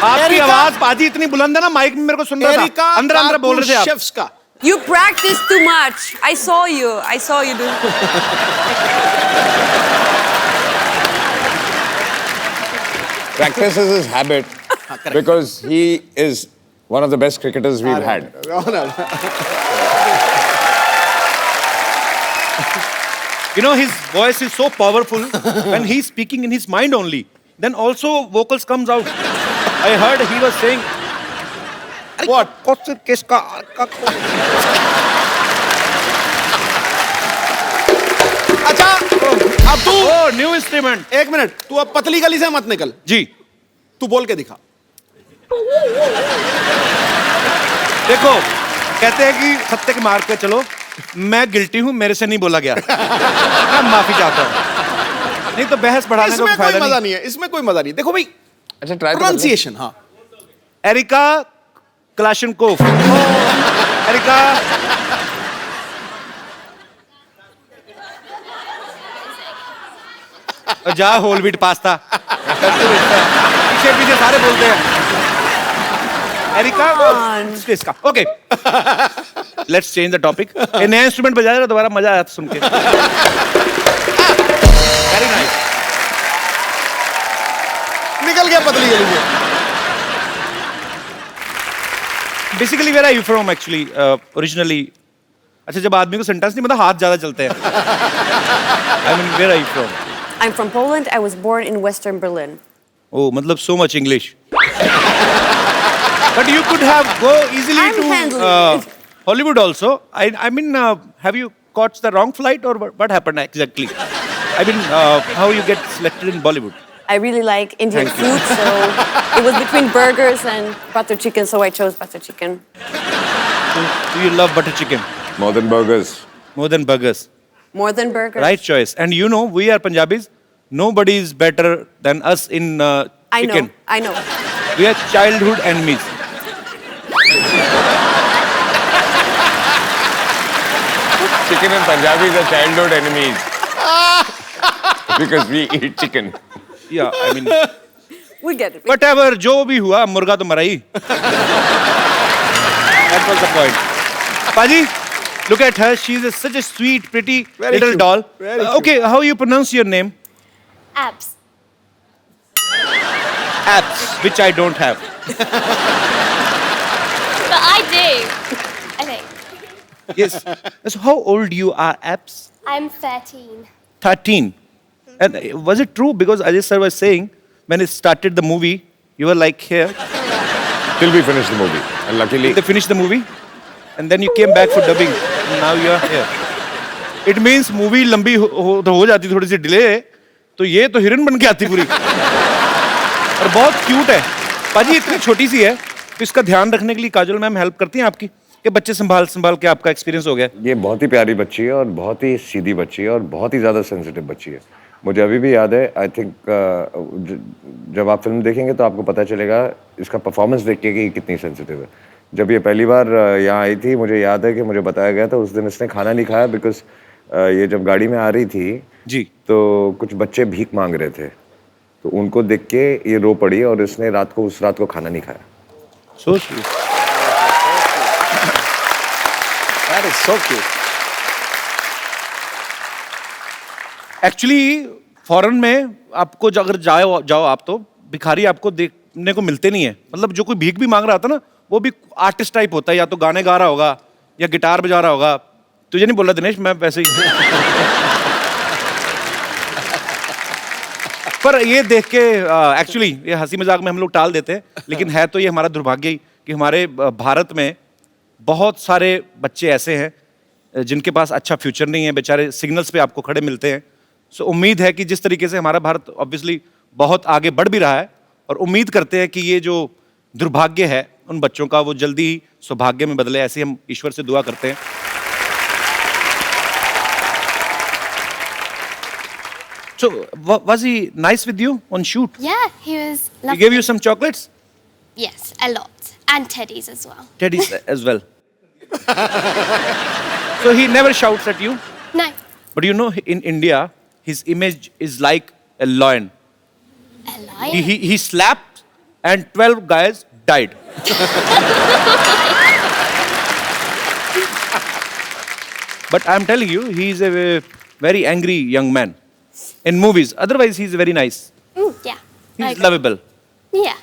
आपकी आवाज पाजी इतनी बुलंद है ना, माइक में मेरे को सुन रहा था। अंदर बोल रहे थे आप। You practice too much. I saw you do. Practice is his habit because he is one of the best cricketers we've had. You know, his voice is so powerful when he's speaking in his mind only. Then also vocals comes out. I heard he was saying, what? अच्छा अब तू new instrument. एक minute, तू अब पतली गली से मत निकल जी। तू बोल के दिखा। देखो कहते हैं कि सत्य के मार्ग पे चलो। मैं गिल्टी हूं, मेरे से नहीं बोला गया। मैं माफी चाहता हूं। नहीं तो बहस बढ़ाने का फायदा मजा नहीं है। इसमें कोई मजा नहीं। देखो भाई, अच्छा ट्राई प्रोनाउंसिएशन। हाँ, एरिका क्लाशनकोफ। एरिका जा होल व्हीट पास्ता। पीछे पीछे सारे बोलते हैं एरिका इसका। Okay let's change the topic. ये नया इंस्ट्रूमेंट बजा रहा, दोबारा मजा आया सुन के। Very nice. निकल गया पतली गली से। Basically where are you from actually originally? अच्छा जब आदमी को सेंटेंस नहीं मतलब हाथ ज्यादा चलते हैं। I mean where are you from? I'm from Poland. I was born in Western Berlin. Oh, मतलब so much English. But you could have go easily I'm handling to it. Hollywood also. I mean, have you caught the wrong flight or what happened exactly? I mean, how you get selected in Bollywood? I really like Indian food, so it was between burgers and butter chicken, so I chose butter chicken. Do you love butter chicken? More than burgers. More than burgers. More than burgers. Right choice. And you know, we are Punjabis. Nobody is better than us in chicken. I know. We are childhood enemies. Chicken and Punjabis are childhood enemies. Because we eat chicken. Yeah, I mean, We get it. whatever, जो भी हुआ, मुर्गा तो मरा ही. That was the point. Paji, look at her. She's such a sweet, pretty Very little cute. doll. Very Okay, how you pronounce your name? Abs. Apps, which I don't have. But I do. I think. Yes. So how old you are, Abs? I'm 13. 13. And was it true? Because Ajay sir was saying when it started the movie, you were like here. Till we finished the movie. And luckily, They finished the movie, and then you came back for dubbing. And now you are here. It means movie लंबी हो जाती थोड़ी सी delay, तो ये तो हिरन बन के आती पूरी। और बहुत क्यूट है। पाजी इतनी छोटी सी है, तो इसका ध्यान रखने के लिए काजल मैम हेल्प करती हैं आपकी? ये बच्चे संभाल के आपका एक्सपीरियंस हो गया? ये बहुत ही प्यारी बच्ची है और बहुत ही सीधी बच्ची है और बहुत ही ज़्यादा सेंसिटिव बच्ची है। मुझे अभी भी याद है, आई थिंक जब आप फिल्म देखेंगे तो आपको पता चलेगा इसका परफॉर्मेंस देख के कि ये कितनी सेंसिटिव है। जब ये पहली बार यहाँ आई थी, मुझे याद है कि मुझे बताया गया था उस दिन इसने खाना नहीं खाया बिकॉज ये जब गाड़ी में आ रही थी जी, तो कुछ बच्चे भीख मांग रहे थे, तो उनको देख के ये रो पड़ी और इसने उस रात को खाना नहीं खाया। So sweet. That is so cute. Actually foreign में आपको अगर जाओ आप, तो भिखारी आपको देखने को मिलते नहीं है। मतलब जो कोई भीख भी मांग रहा था ना, वो भी आर्टिस्ट टाइप होता है, या तो गाने गा रहा होगा या गिटार बजा रहा होगा। तुझे नहीं बोल रहा दिनेश, मैं वैसे ही पर ये देख के एक्चुअली ये हंसी मजाक में हम लोग टाल देते हैं, लेकिन है तो ये हमारा दुर्भाग्य ही कि हमारे भारत में बहुत सारे बच्चे ऐसे हैं जिनके पास अच्छा फ्यूचर नहीं है, बेचारे सिग्नल्स पे आपको खड़े मिलते हैं। सो उम्मीद है कि जिस तरीके से हमारा भारत ऑब्वियसली बहुत आगे बढ़ भी रहा है, और उम्मीद करते हैं कि ये जो दुर्भाग्य है उन बच्चों का वो जल्दी ही सौभाग्य में बदले, ऐसे हम ईश्वर से दुआ करते हैं। So, was he nice with you on shoot? Yeah, he was He lovely. gave you some chocolates? Yes, a lot. And teddies as well. Teddies as well. So he never shouts at you? No. But you know, in India, his image is like a lion. A lion? He slapped and 12 guys died. But I'm telling you, he is a very angry young man. In movies. Otherwise, he's very nice. Yeah. He's Okay. lovable. Yeah.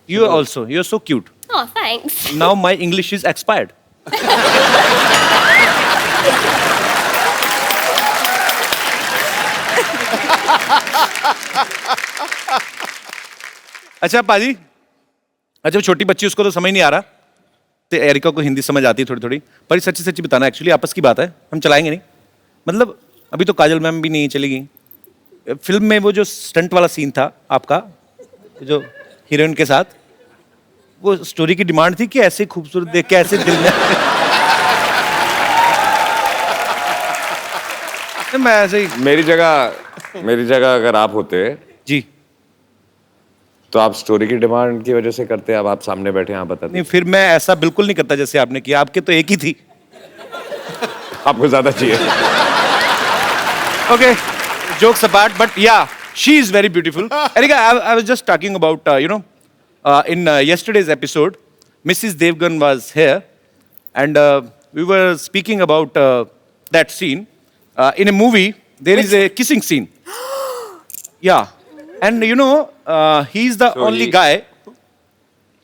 You also. You're so cute. Oh, thanks. Now my English is expired. अच्छा पाजी, अच्छा वो छोटी बच्ची, उसको तो समझ नहीं आ रहा, तो एरिका को हिंदी समझ आती है थोड़ी थोड़ी, पर सच्ची सच्ची बताना, एक्चुअली आपस की बात है, हम चलाएंगे नहीं। मतलब अभी तो काजल मैम भी नहीं चलेगी। फिल्म में वो जो स्टंट वाला सीन था आपका, जो हीरोइन के साथ, वो स्टोरी की डिमांड थी कि ऐसे खूबसूरत देख के ऐसे दिल में मैं ऐसे ही। मेरी जगह अगर आप होते जी, तो आप स्टोरी की डिमांड की वजह से करते। अब आप सामने बैठे हैं, आप बताते। नहीं, फिर मैं ऐसा बिल्कुल नहीं करता जैसे आपने किया। आपके तो एक ही थी, आपको ज्यादा चाहिए। Okay, jokes apart, but yeah, she is very beautiful. Erika, I was just talking about, in yesterday's episode, Mrs. Devgan was here, and we were speaking about that scene. In a movie, there is a kissing scene. Yeah, and he's the only guy.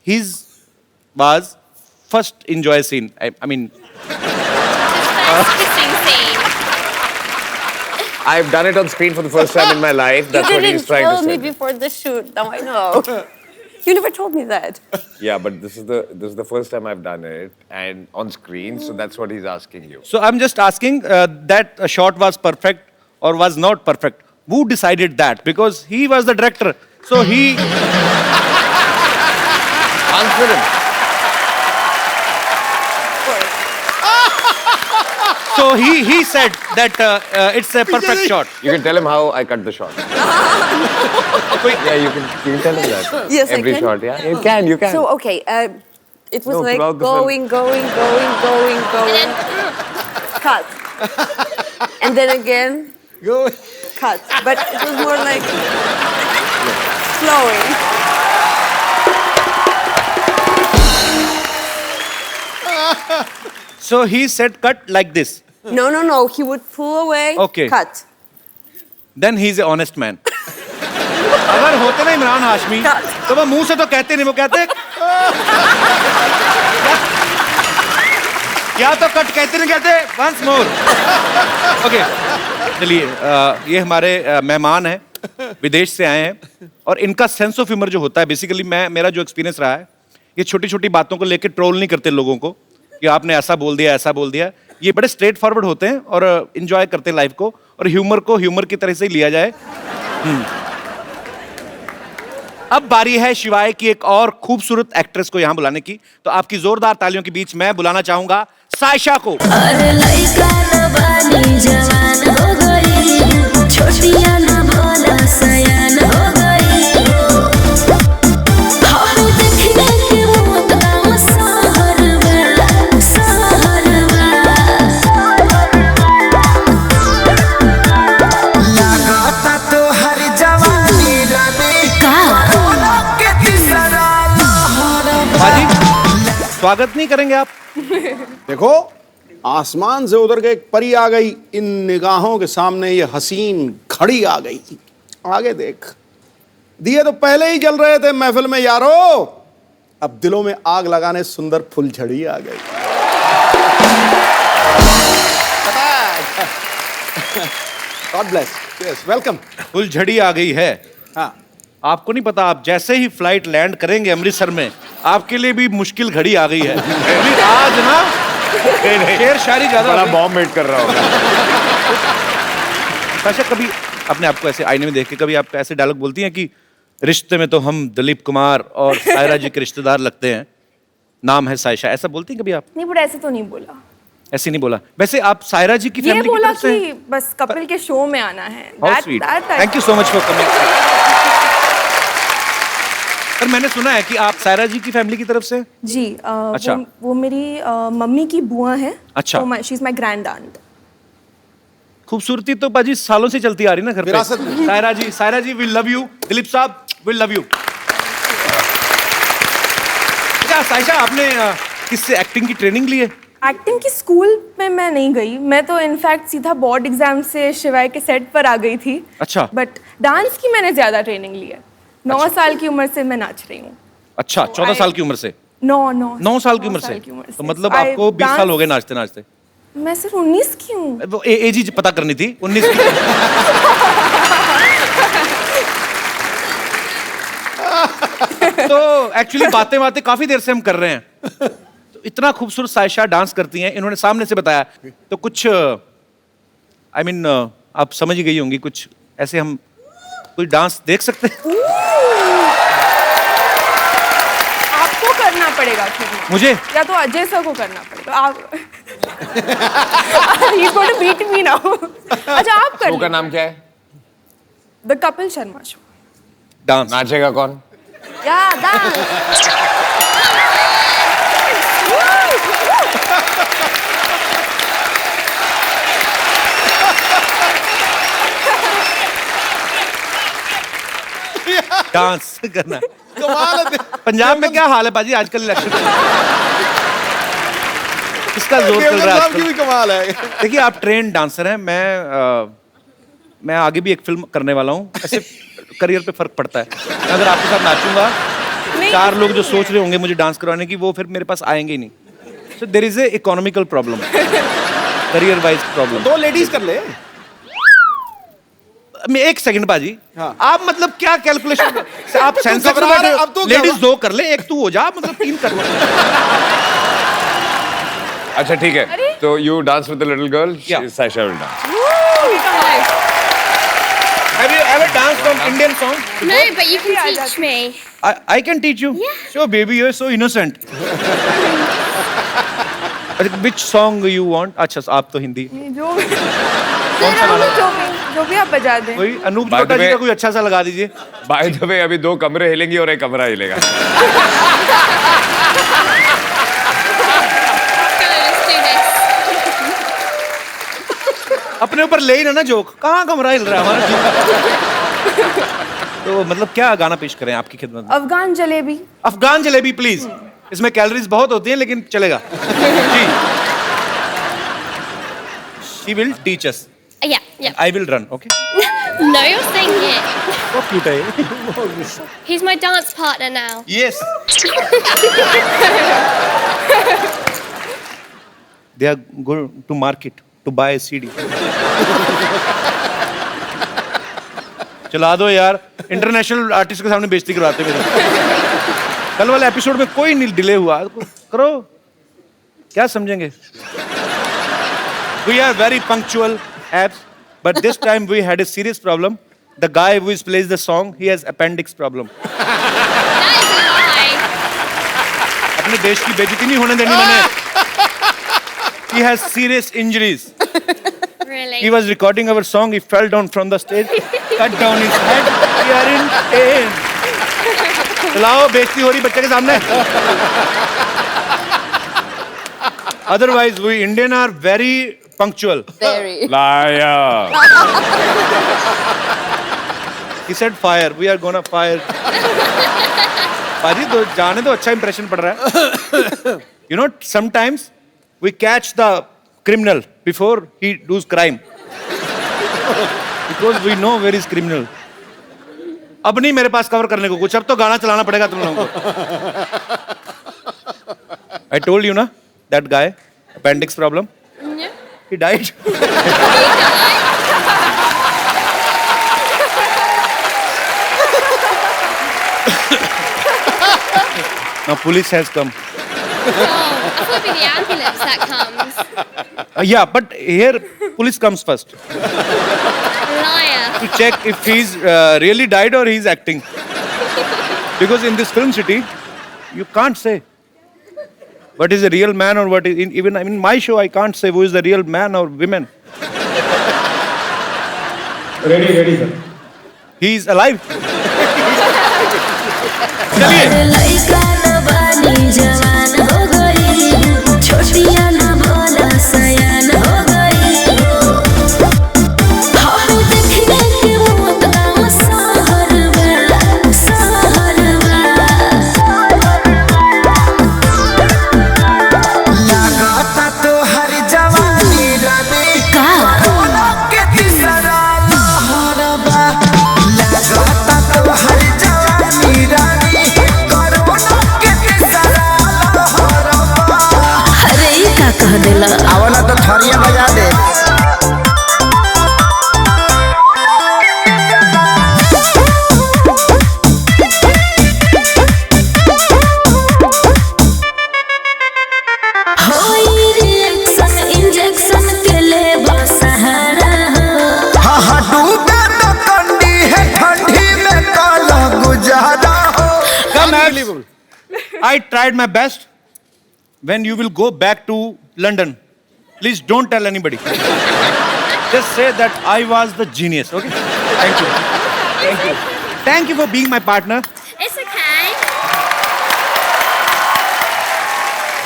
His was first enjoy scene. I mean. First kissing scene. I've done it on screen for the first time in my life. That's You what he's didn't trying to tell me say. before the shoot. Now I know. You never told me that. Yeah, but this is the first time I've done it and on screen, so that's what he's asking you. So I'm just asking that a shot was perfect or was not perfect. Who decided that? Because he was the director. So he Answer him. So he said that it's a perfect shot. You can tell him how I cut the shot. Yeah, you can tell him that. Yes, I Every can. shot, yeah. You can. So, okay, it was No, like throughout the film. going. Cut. And then again, cut. But it was more like flowing. So he said cut like this. No. He would pull away, Okay. cut. Then he's an honest man. अगर होते ना इमरान हाशमी, तो वो मुंह से तो कहते नहीं, वो कहते या तो कट कहते नहीं कहते, वंस मोर। ओके, चलिए ये हमारे मेहमान हैं, विदेश से आए हैं, और इनका सेंस ऑफ ह्यूमर जो होता है, बेसिकली मेरा जो एक्सपीरियंस रहा है, ये छोटी छोटी बातों को लेकर ट्रोल नहीं करते लोगों को कि आपने ऐसा बोल दिया, ऐसा बोल दिया। ये बड़े स्ट्रेट फॉरवर्ड होते हैं और इंजॉय करते हैं लाइफ को, और ह्यूमर को ह्यूमर की तरह से ही लिया जाए। अब बारी है शिवाय की एक और खूबसूरत एक्ट्रेस को यहाँ बुलाने की, तो आपकी जोरदार तालियों के बीच मैं बुलाना चाहूंगा सायशा को। अरे लइका न बानी जवान हो गई, छोटिया न भोला सयान हो गई। हम देखने के मोत गाँव सहरवा, सहरवा। लगाता तो हर जवानी रानी का के तीसरा लहर। बाजी, स्वागत नहीं करेंगे आप? देखो, आसमान से उतर के एक परी आ गई, इन निगाहों के सामने ये हसीन घड़ी आ गई। आगे देख, दिए तो पहले ही जल रहे थे महफिल में यारो, अब दिलों में आग लगाने सुंदर फुलझड़ी आ गई। God bless, yes, welcome. फुलझड़ी आ गई है। हाँ, आपको नहीं पता, आप जैसे ही फ्लाइट लैंड करेंगे अमृतसर में, आपके लिए भी मुश्किल घड़ी आ गई है। क्योंकि आज ना शेर शायरी ज्यादा बड़ा बॉम्ब वेट कर रहा होगा। सायशा, कभी अपने आप को ऐसे आईने में देख के कभी आप ऐसे डायलॉग बोलती हैं कि रिश्ते में तो हम दिलीप कुमार और सायरा जी के रिश्तेदार लगते हैं, नाम है सायशा, ऐसा बोलती हैं कभी आप? नहीं, बट ऐसे तो नहीं बोला। ऐसे नहीं बोला। वैसे आप सायरा जी की ये फैमिली बोला की तरफ से कि बस कपिल के शो में आना है। How sweet, thank you so much for coming. पर मैंने सुना है कि आप सायरा जी की फैमिली की तरफ से? जी, अच्छा। वो मेरी मम्मी की बुआ है। अच्छा। She is my grand aunt. खूबसूरती तो बाजी सालों से चलती आ रही ना घर पे। विरासत में। सायरा जी विल लव यू। दिलीप साहब विल लव यू। क्या सायशा, आपने किससे एक्टिंग की ट्रेनिंग ली है? एक्टिंग की स्कूल में मैं नहीं गई, मैं तो इनफैक्ट सीधा बोर्ड एग्जाम से शिवाय के सेट पर आ गई थी। अच्छा। बट डांस की मैंने ज्यादा ट्रेनिंग ली है। 9 साल की उम्र से मैं नाच रही हूँ। अच्छा, 14 साल की उम्र से? 9 साल की उम्र से? तो मतलब आपको 20 साल हो गए नाचते नाचते? मैं सिर्फ 19 की हूँ। वो एज ही पता करनी थी, 19 की। तो एक्चुअली बातें काफी देर से हम कर रहे हैं। तो इतना खूबसूरत सायशा डांस करती हैं, इन्होंने सामने से बताया, तो कुछ आई मीन आप समझ ही गई होंगी, कुछ ऐसे हम कोई डांस देख सकते हैं? आपको करना पड़ेगा फिर। मुझे? या तो अजय सर को करना पड़ेगा। आप He's going to beat me now. अच्छा, आप कर। शो का नाम क्या है? The Kapil Sharma show. Dance नाचेगा कौन? या डांस। डांस करना। कमाल है। पंजाब में क्या हाल है बाजी आजकल इलेक्शन? किसका जोर चल रहा है साहब की भी आजकल? कमाल है। देखिए, आप ट्रेन डांसर हैं, मैं आगे भी एक फिल्म करने वाला हूँ। ऐसे करियर पे फर्क पड़ता है। अगर आपके साथ नाचूंगा, 4 लोग जो सोच रहे होंगे मुझे डांस करवाने की, वो फिर मेरे पास आएंगे ही नहीं। So there is a economical problem, career wise problem. 2 ladies कर ले। मैं 1 सेकंड बाजी, हाँ। आप मतलब क्या कैलकुलेशन? आप सेंसेक्स में घबरा रहे, अब बैठे तो हो, लेडीज 2 कर ले, 1 तू हो जा, मतलब 3 कर लो। अच्छा ठीक है, तो you dance with the little girl, Sayyeshaa will dance. Have you ever danced on Indian song? No, but you can teach me. I can teach you. Yeah. Sure, baby, you're so innocent. Which song you want? अच्छा, आप तो हिंदी। जो भी आप बजा दें। कोई अनूप जलोटा जी का कोई अच्छा सा लगा दीजिए। बाय द वे, अभी 2 कमरे हिलेंगी और 1 कमरा हिलेगा। अपने ऊपर ले ही ना जोक, कहाँ कमरा हिल रहा है हमारा? तो मतलब क्या गाना पेश करें आपकी खिदमत में? अफगान जलेबी। अफगान जलेबी प्लीज। इसमें कैलोरीज बहुत होती हैं लेकिन चलेगा। जी। She will teach us. Yeah. I will run, okay? No, you're singing. बहुत cute है ये। He's my dance partner now. Yes. they are going to market to buy a CD. चला दो यार, इंटरनेशनल आर्टिस्ट के सामने बेइज्जती करवाते मेरे। कल वाले एपिसोड में कोई नहीं डिले हुआ, करो, क्या समझेंगे? We are very punctual, abs, but this time we had a serious problem. The guy who plays the song, he has appendix problem. अपने देश की बेइज्जती नहीं होने देनी मैंने। He has serious injuries. Really? He was recording our song. He fell down from the stage, cut down his head. We are in pain. चलाओ, बेइज्जती हो रही बच्चे के सामने। Otherwise, we Indian are very punctual. Very. Liar. He said fire. We are gonna fire. पाजी तो जाने दो, अच्छा impression पड़ रहा है। You know, sometimes we catch the criminal before he does crime. Because we know where is criminal. अब नहीं मेरे पास कवर करने को कुछ, अब तो गाना चलाना पड़ेगा तुम लोगों को। I told you ना, that guy, appendix problem. Yeah. He died. Now police has come. Oh, I thought it'd be the ambulance that comes. Yeah, but here police comes first Liar. to check if he's really died or he's acting. Because in this film city, you can't say what is a real man or what is even in my show I can't say who is the real man or women. Ready, sir. He is alive. लइका न बानी जवान हो गई, छोटिया न भोला सयान हो गई। हम देखने के मौत गाँव शहर में, शहर में। लगाता तो हर जवानी रानी का के तीसरा लहरबा। लगाता तो हर जवानी रानी कोरोना के तीसरा लहरबा। अरे ई का कह देला? आवला तो थरिया बजा दे। होई रिएक्शन इंजेक्शन के ले सहारा हो। हाँ हाँ डूबे तो कंडी है ठंडी में काला गुजारा हो। Come Unbelievable. I tried my best. When you will go back to London, please don't tell anybody. Just say that I was the genius, okay? Thank you. Thank you. Thank you for being my partner. It's okay.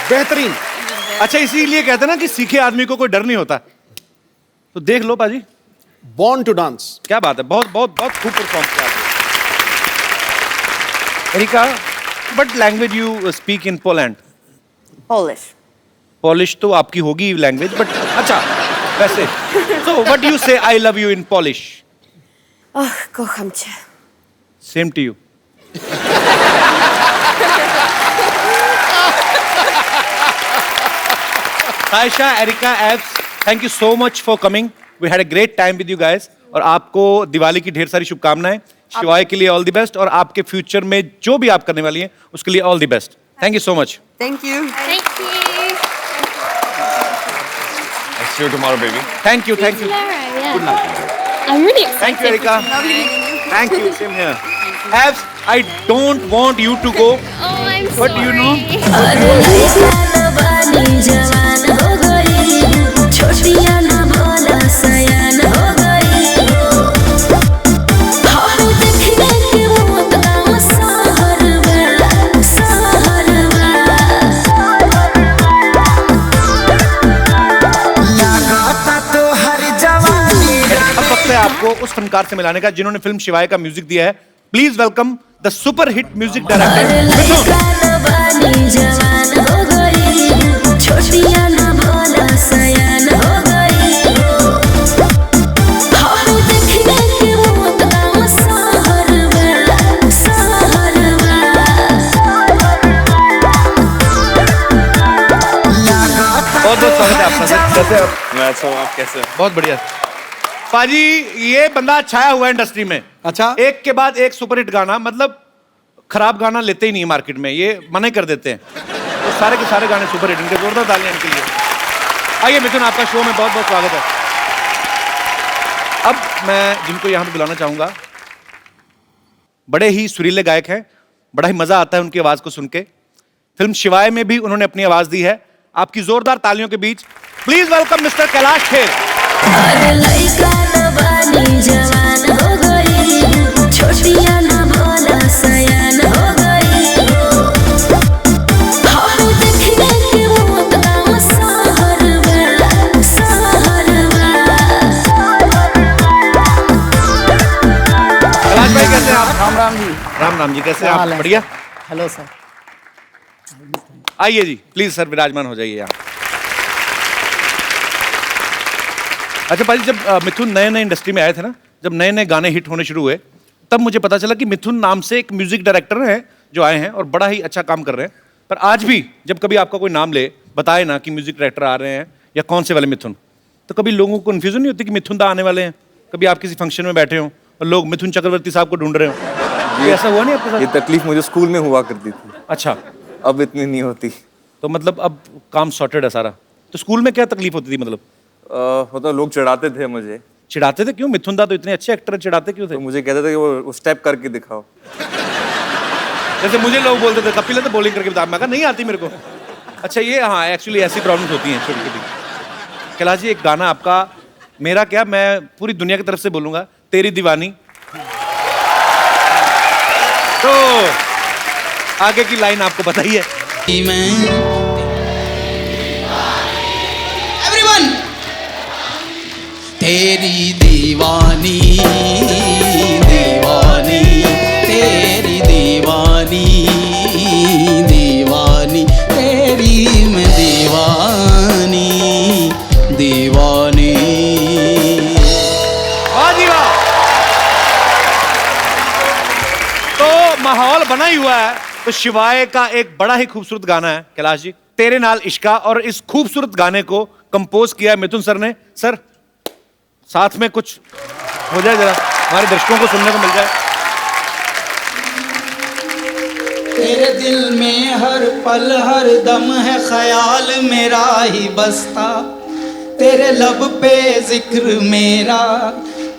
बेहतरीन। अच्छा इसीलिए कहते हैं ना कि सीखे आदमी को कोई डर नहीं होता। तो देख लो पाजी। Born to dance. क्या बात है, बहुत बहुत बहुत खूब परफॉर्म किया आपने। Erika, what language you speak in Poland? Polish. Polish तो आपकी होगी लैंग्वेज, बट अच्छा वैसे so what do you say I love you in Polish? Oh, kocham cię. Same to you. Saisha, Erika, Abs, thank you so much for coming. We had a great time with you guys. और आपको दिवाली की ढेर सारी शुभकामनाएं। शिवाय के लिए all the best और आपके फ्यूचर में जो भी आप करने वाली हैं उसके लिए all the best. Thank you so much. Thank you. Thank you. I'll see you tomorrow, baby. Thank you, thank you. Tomorrow, yeah. I'm really excited. Thank you, Erika. Lovely meeting you. Thank you, same here. Abs, I don't want you to go. Oh, I'm But sorry. you know, अरे लइका न बानी जवान हो गई, छोटिया न भोला सयान हो गई। हम देखने के मौत गाँव शहर में, शहर में। लगाता तो हर जवानी अब वक्त है आपको उस फनकार से मिलाने का जिन्होंने फिल्म शिवाय का म्यूजिक दिया है। Please welcome the super hit music अरे डायरेक्टर लइका न बानी जवान हो गई, छोटिया न भोला सयान हो गई। हम देखने के मौत गाँव शहर में, शहर में। बहुत बहुत स्वागत है आपका। कैसे आप? मैं अच्छा हूँ, आप कैसे हो? बहुत बढ़िया पाजी। ये बंदा छाया हुआ है इंडस्ट्री में। अच्छा, एक के बाद एक सुपरहिट गाना, मतलब खराब गाना लेते ही नहीं है मार्केट में, ये मना कर देते हैं। तो सारे के सारे गाने सुपरहिट, इनके जोरदार तालियां इनके लिए। आइए मिथुन, आपका शो में बहुत बहुत स्वागत है। अब मैं जिनको यहाँ पे बुलाना चाहूंगा, बड़े ही सुरीले गायक हैं, बड़ा ही मजा आता है उनकी आवाज को सुन के। फिल्म शिवाय में भी उन्होंने अपनी आवाज दी है। आपकी जोरदार तालियों के बीच please welcome mister Kailash Kher. अरे लइका न बानी जवान हो गई, छोटिया न भोला सयान हो गई। हम देखने के वो गाँव सहरवा, सहरवा। कैलाश भाई कैसे हैं आप? राम राम जी। राम राम जी, कैसे हैं आप? बढ़िया। Hello sir. आइए जी, प्लीज सर विराजमान हो जाइए यहाँ। अच्छा पाजी, जब मिथुन नए नए इंडस्ट्री में आए थे ना, जब नए नए गाने हिट होने शुरू हुए, तब मुझे पता चला कि मिथुन नाम से एक म्यूजिक डायरेक्टर हैं जो आए हैं और बड़ा ही अच्छा काम कर रहे हैं। पर आज भी जब कभी आपका कोई नाम ले, बताए ना कि म्यूजिक डायरेक्टर आ रहे हैं या कौन से वाले मिथुन, तो कभी लोगों को कन्फ्यूजन नहीं होती कि मिथुन दा आने वाले हैं? कभी आप किसी फंक्शन में बैठे हो और लोग मिथुन चक्रवर्ती साहब को ढूंढ रहे हो, ये ऐसा हुआ नहीं आपके साथ? ये तकलीफ मुझे स्कूल में हुआ करती थी। अच्छा, अब इतनी नहीं होती। तो मतलब अब काम सॉर्टेड है सारा। तो स्कूल में क्या तकलीफ होती थी? मतलब मतलब लोग चिढ़ाते थे मुझे। चिढ़ाते थे? क्यों? मिथुन दा तो इतने अच्छे एक्टर, चिढ़ाते क्यों थे? तो मुझे कहते थे कि वो स्टेप करके दिखाओ। जैसे मुझे लोग बोलते थे कपिल तो बॉलिंग करके बता, मैं कहा नहीं आती मेरे को। अच्छा ये, हाँ एक्चुअली ऐसी प्रॉब्लम्स होती हैं छोटी छोटी। कैलाश जी, एक गाना आपका, मेरा क्या, मैं पूरी दुनिया की तरफ से बोलूंगा, तेरी दीवानी। तो आगे की लाइन आपको बताइए। एवरीवन, तेरी दीवानी दीवानी, तेरी दीवानी दीवानी, तेरी मैं दीवानी दीवानी। वाह जी वाह। तो माहौल बना ही हुआ है। तो शिवाय का एक बड़ा ही खूबसूरत गाना है कैलाश जी, तेरे नाल इश्का, और इस खूबसूरत गाने को कंपोज किया है मिथुन सर ने। सर साथ में कुछ हो जाए, जरा हमारे दर्शकों को सुनने को मिल जाए। तेरे दिल में हर पल हर दम है ख्याल मेरा ही बसता, तेरे लब पे जिक्र मेरा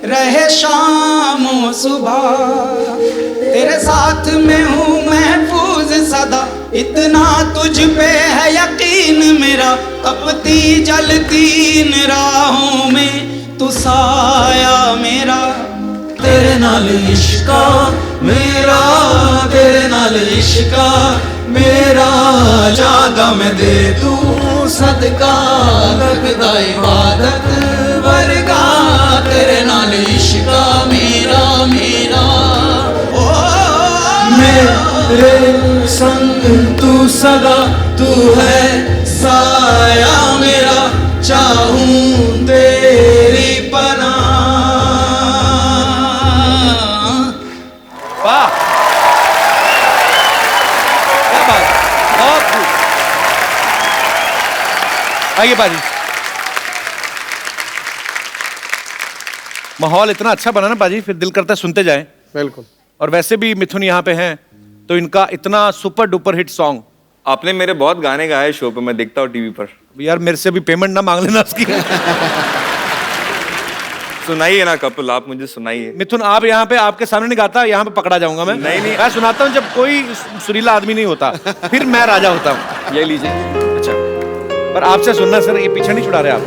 रहे शाम और सुबह। तेरे साथ में हूँ महफूज सदा, इतना तुझ पे है यकीन मेरा। तपती जलती इन राहों में तू साया मेरा। तेरे नाल इश्का मेरा, तेरे नाल इश्का मेरा, जादा मैं दे दूं सदका, लगदा इबादत वर्गा। तेरे नाल इश्का मेरा मेरा, ओ मेरे संग तू सदा, तू है साया मेरा, चाहूं तेरी पनाह। वाह, क्या बात, बहुत खूब। आइए बाजी। माहौल इतना अच्छा बना ना बाजी, फिर दिल करता है सुनते जाएं। बिल्कुल। और वैसे भी मिथुन यहाँ पे हैं, तो इनका इतना सुपर डुपर हिट सॉन्ग। आपने मेरे बहुत गाने गाए शो पे, मैं देखता हूँ टीवी पर। यार मेरे से भी पेमेंट ना मांग लेना उसकी। सुनाइए ना कपिल, आप मुझे सुनाइए। मिथुन आप यहाँ पे, आपके सामने नहीं गाता, यहाँ पे पकड़ा जाऊंगा मैं। नहीं नहीं, मैं सुनाता हूँ जब कोई सुरीला आदमी नहीं होता, फिर मैं राजा होता हूँ। ये लीजिए। अच्छा, पर आपसे सुनना सर, ये पीछे नहीं छुड़ा रहे आप।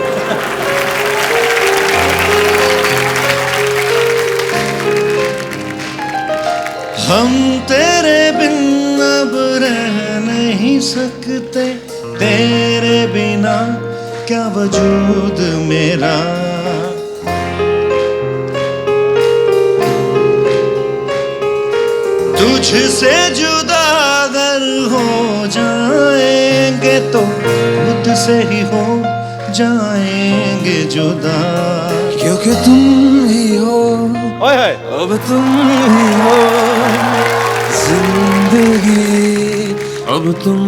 हम तेरे बिन अब रह नहीं सकते, तेरे बिना क्या वजूद मेरा। तुझसे जुदा अगर हो जाएंगे तो खुद से ही हो जाएंगे जुदा, क्योंकि तुम ही हो, ओए होए, अब तुम ही हो जिंदगी, अब तुम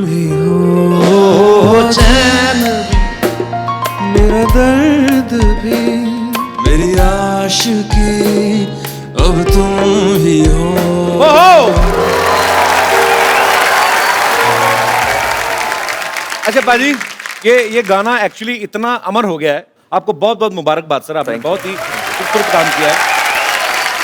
ही हो चैन भी अच्छा पाजी, ये गाना एक्चुअली इतना अमर हो गया है, आपको बहुत बहुत मुबारकबाद सर, आपने बहुत ही खूबसूरत काम किया है।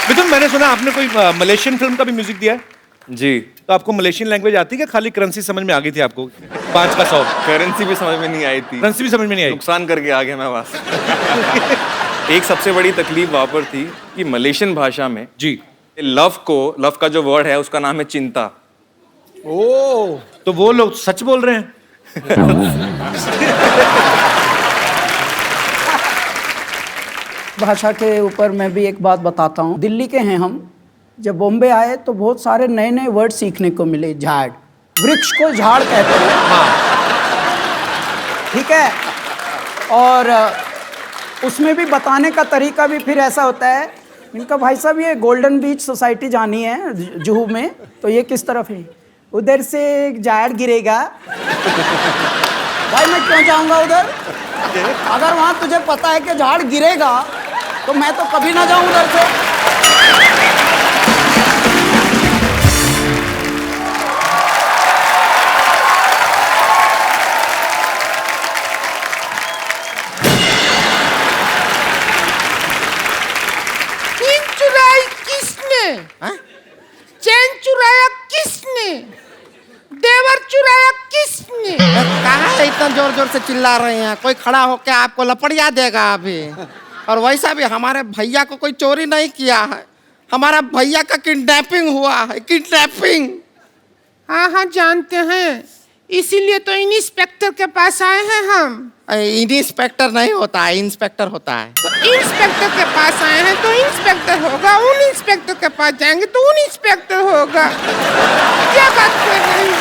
मिथुन, मैंने सुना आपने कोई मलेशियन फिल्म का भी म्यूजिक दिया है? जी। तो आपको मलेशियन लैंग्वेज आती है क्या, खाली करेंसी समझ में आ गई थी आपको? 5 का 100 करेंसी भी समझ में नहीं आई थी। करेंसी भी समझ में नहीं आई? नुकसान करके आ गया मैं वहां से। एक सबसे बड़ी तकलीफ वहां पर थी कि मलेशियन भाषा में जी लव का जो वर्ड है उसका नाम है चिंता। ओ, तो वो लोग सच बोल रहे हैं। भाषा के ऊपर मैं भी एक बात बताता हूँ। दिल्ली के हैं हम, जब बॉम्बे आए तो बहुत सारे नए नए वर्ड सीखने को मिले। झाड़, वृक्ष को झाड़ कहते हैं। हाँ, ठीक है। और उसमें भी बताने का तरीका भी फिर ऐसा होता है। इनका भाई साहब ये गोल्डन बीच सोसाइटी जानी है जुहू में, तो ये किस तरफ है? उधर से एक झाड़ गिरेगा। भाई मैं क्यों जाऊंगा उधर? अगर वहां तुझे पता है कि झाड़ गिरेगा तो मैं तो कभी ना जाऊं उधर से। चैन चुराई किसने? चैन चुराया किसने? देवर चुराया किसने? कहाँ है इतना जोर जोर से चिल्ला रहे हैं? कोई खड़ा होकर आपको लपड़िया देगा अभी। और वैसा भी हमारे भैया को कोई चोरी नहीं किया है, हमारा भैया का किडनैपिंग हुआ है। किडनैपिंग। हाँ हाँ जानते हैं, इसीलिए तो इंस्पेक्टर के पास आए हैं हम। इंस्पेक्टर नहीं होता है, इंस्पेक्टर होता है। तो इंस्पेक्टर के पास आए हैं तो इंस्पेक्टर होगा, उन इंस्पेक्टर के पास जाएंगे तो उन इंस्पेक्टर होगा। क्या बात कर रहे हैं?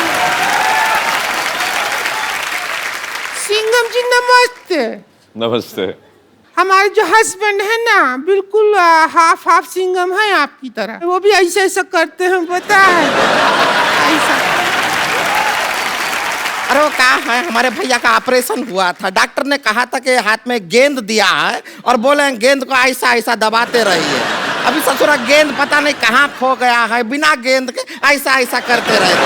सिंघम जी नमस्ते। नमस्ते। हमारे जो हस्बैंड है ना, बिल्कुल हाफ हाफ सिंघम है आपकी तरह। वो भी ऐसा ऐसा करते हैं, पता है? ऐसा। अरे वो कहा है, हमारे भैया का ऑपरेशन हुआ था, डॉक्टर ने कहा था कि हाथ में गेंद दिया है और बोले गेंद को ऐसा ऐसा दबाते रहिए। अभी ससुरा गेंद पता नहीं कहाँ खो गया है, बिना गेंद के ऐसा ऐसा करते रहते।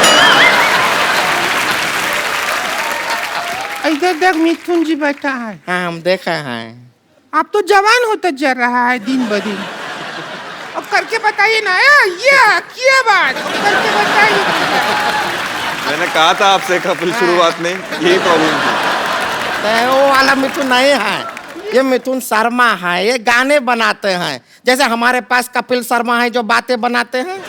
इधर देख, मिथुन जी बैठा है। हाँ हम देखे हैं। आप तो जवान होता जा रहा है दिन ब दिन। अब करके बताइए ना, ये क्या बात, करके बताइए। मैंने कहा था आपसे कपिल शुरुआत में यही प्रॉब्लम थी। तो वो वाला मिथुन नहीं है, ये मिथुन शर्मा है। ये गाने बनाते हैं, जैसे हमारे पास कपिल शर्मा है जो बातें बनाते हैं।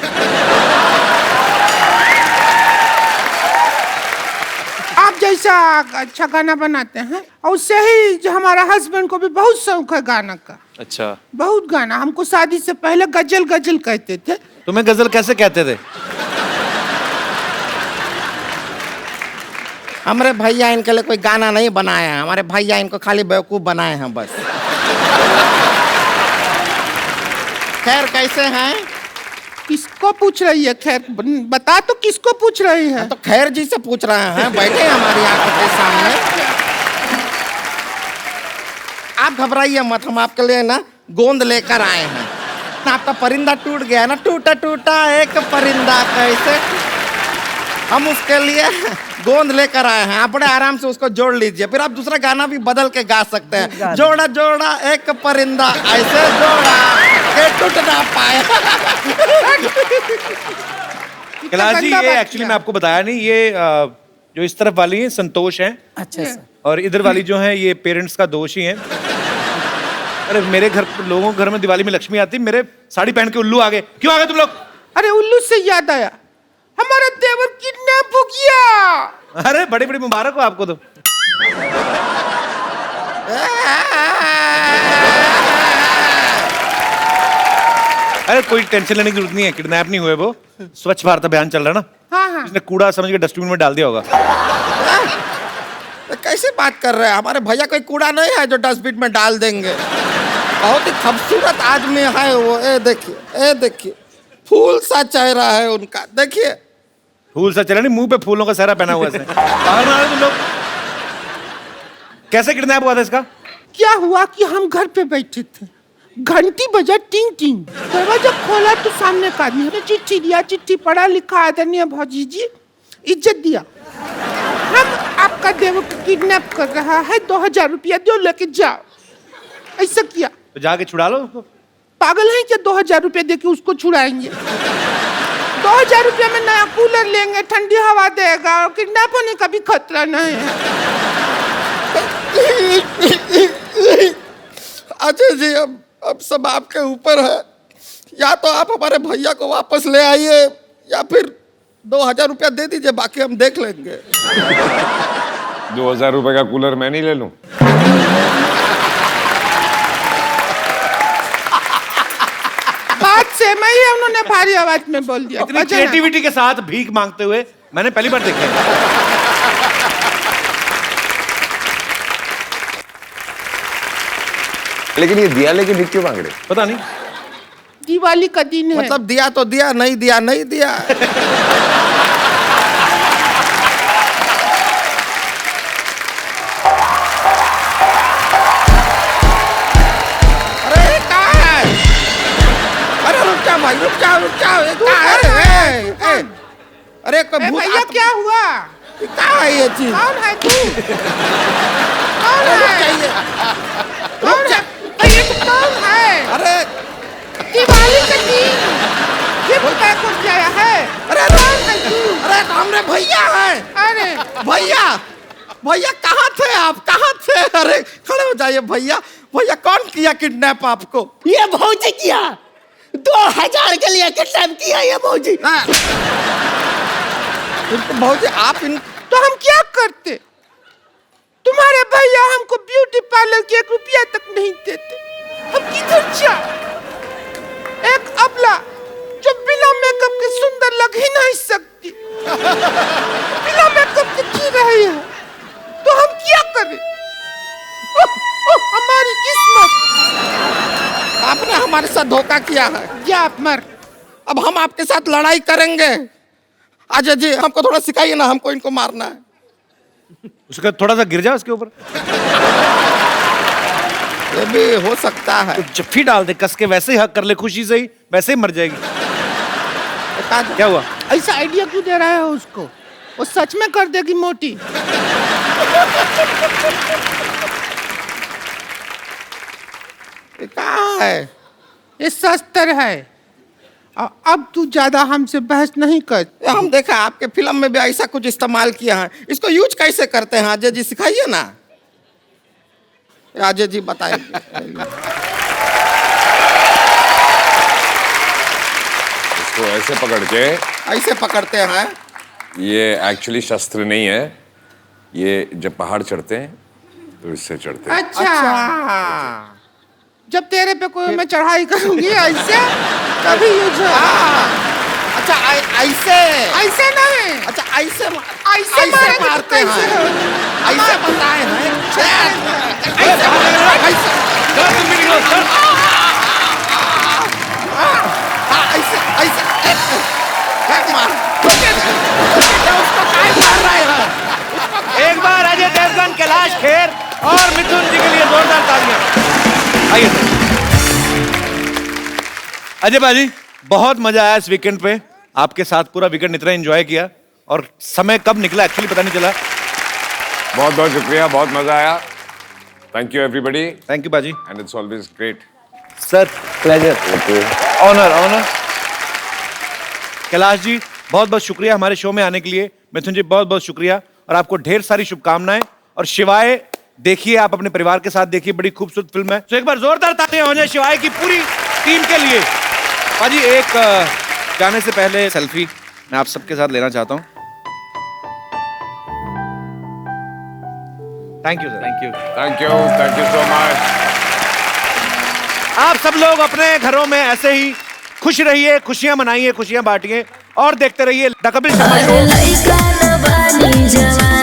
आप जैसा अच्छा गाना बनाते हैं, और उससे ही जो हमारा हस्बैंड को भी बहुत शौक है गाना का। अच्छा। बहुत गाना। हमको शादी से पहले गजल गजल कहते थे। तुम्हें गजल कैसे कहते थे? हमारे भैया इनके लिए कोई गाना नहीं बनाया है, हमारे भैया इनको खाली बेवकूफ बनाए हैं बस। खैर कैसे हैं? किसको पूछ रही है? खैर बता तो, किसको पूछ रही है? तो खैर जी से पूछ रहे हैं, बैठे हमारी आंखों के सामने। आप घबराइए मत, हम आपके लिए ना गोंद लेकर आए हैं। आपका परिंदा टूट गया ना, टूटा टूटा एक परिंदा कैसे, हम उसके लिए गोंद लेकर आए हैं। आप बड़े आराम से उसको जोड़ लीजिए, फिर आप दूसरा गाना भी बदल के गा सकते हैं। जोड़ा जोड़ा एक परिंदा ऐसे जोड़ा के टूट ना पाए। कैलाश जी, ये एक्चुअली मैं आपको बताया नहीं, ये जो इस तरफ वाली है संतोष हैं। अच्छा सर। और इधर वाली जो है ये पेरेंट्स का दोष ही है। अरे मेरे घर, लोगों के घर में दिवाली में लक्ष्मी आती, मेरे साड़ी पहन के उल्लू आ गए। क्यों आ गए तुम लोग? अरे उल्लू से याद आया, हमारा देवर किडनैप हो गया। अरे बड़ी बड़ी मुबारक हो आपको तो। अरे कोई टेंशन लेने की जरूरत नहीं है, किडनैप नहीं हुए वो। स्वच्छ भारत अभियान चल रहा है ना। हाँ हाँ। इसने कूड़ा समझ के डस्टबिन में डाल दिया होगा। कैसे बात कर रहे हैं? हमारे भैया कोई कूड़ा नहीं है जो डस्टबिन में डाल देंगे। बहुत ही खूबसूरत आदमी है वो। ए देखिए, फूल सा चेहरा है उनका, देखिए। फूल सा चेहरा नहीं, मुंह पे फूलों का सहरा पहना हुआ है। तुम लोग कैसे किडनैप हुआ था इसका? क्या हुआ कि हम घर पे बैठे थे, घंटी बजा, टिंग टिंग। दरवाजा खोला तो सामने का आदमी ने चिट्ठी दिया। चिट्ठी पढ़ा लिखा, आदरणीय भौजी जी, इज्जत दिया। हम आपका का देवो को किडनैप कर रहा है, 2000 रुपया दो लेके जाओ। ऐसा किया तो जाके छुड़ा लो उसको। पागल है क्या? 2000 रुपया दे के उसको छुड़ाएंगे? 2000 रुपया में नया कूलर लेंगे, ठंडी हवा देगा और किडनैप होने का भी खतरा नहीं है। अजय जी अब सब आपके ऊपर है, या तो आप हमारे भैया को वापस ले आइए या फिर 2000 रुपया दे दीजिए, बाकी हम देख लेंगे। 2000 रुपए का कूलर मैं नहीं ले लूं? बात से मैं ही उन्होंने भारी आवाज में बोल दिया। इतनी क्रिएटिविटी के साथ भीख मांगते हुए मैंने पहली बार देखा है। लेकिन ये दिया लेके भीख क्यों मांग रहे? पता नहीं, दिवाली का दिन है। मतलब दिया तो दिया, नहीं दिया नहीं दिया। अरे कहाँ है? अरे रुक जाओ भाई, रुक जाओ रुक जाओ। अरे कोई भूत भैया क्या हुआ? कहाँ है ये चीज? कौन है तू? कौन है? कौन है? ये कौन है? अरे दिवाली का दिन ये बताया कौन आया है? अरे कौन है तू? अरे हमरे भैया है। अरे भैया भैया कहाँ थे आप? कहाँ थे? अरे खड़े हो जाइए भैया। भैया कौन किया किडनैप आपको? ये भौजी किया, 2000 के लिए किडनैप किया ये भौजी। भौजी आप इन तो हम क्या करते? तुम्हारे भैया हमको ब्यूटी पार्लर के 1 रुपया तक नहीं देते। हम किधर जाए? एक अबला जो बिना मेकअप के सुंदर लग ही नहीं सकती, बिना मेकअप के जी रही है, तो हम क्या करें? हमारी किस्मत। आपने हमारे साथ धोखा किया है। जा आप मर। अब हम आपके साथ लड़ाई करेंगे। अजय जी हमको थोड़ा सिखाइए ना, हमको इनको मारना है। उसका थोड़ा सा गिर जा उसके ऊपर। ये भी हो सकता है। तो जफ्फी डाल दे कस के, वैसे ही हक कर ले खुशी से ही, वैसे ही मर जाएगी। क्या हुआ? ऐसा आइडिया क्यों दे रहा है उसको? वो सच में कर देगी मोटी। ये कहाँ है? ये शस्त्र है। अब तू ज्यादा हमसे बहस नहीं कर। हम देखा आपके फिल्म में भी ऐसा कुछ इस्तेमाल किया है। इसको यूज कैसे करते हैं अजय जी, सिखाइए ना। अजय जी बताइए। इसको ऐसे पकड़ के, ऐसे पकड़ते हैं। ये एक्चुअली शस्त्र नहीं है, ये जब पहाड़ चढ़ते हैं तो इससे चढ़ते हैं। अच्छा। जब तेरे पे कोई मैं चढ़ाई करूंगी ऐसे कभी यूज हो। अच्छा ऐसे ऐसे नहीं। अच्छा ऐसे ऐसे मारते हैं। ऐसे बताए हैं। ऐसे एक बार अजय देवगन, कैलाश खेर और मिथुन जी के लिए जोरदार तालियां। आइए अजय भाजी, बहुत मजा आया इस वीकेंड पे। आपके साथ पूरा वीकेंड इतना एंजॉय किया और समय कब निकला एक्चुअली पता नहीं चला। बहुत बहुत शुक्रिया, बहुत मजा आया। Thank you everybody. Thank you बाजी। And it's always great sir, pleasure, honour honour. Kailash ji बहुत बहुत शुक्रिया हमारे शो में आने के लिए। मिथुन जी बहुत बहुत शुक्रिया और आपको ढेर सारी शुभकामनाएं। और शिवाय देखिए, आप अपने परिवार के साथ देखिए, बड़ी खूबसूरत फिल्म है। तो एक बार जोरदार तालियां हो जाए शिवाय की पूरी टीम के लिए। बाजी एक जाने से पहले सेल्फी मैं आप सबके साथ लेना चाहता हूं। Thank you sir. Thank you, thank you, thank you so much. आप सब लोग अपने घरों में ऐसे ही खुश रहिए, खुशियां मनाइए, खुशियां बांटिए और देखते रहिए द कपिल शर्मा शो।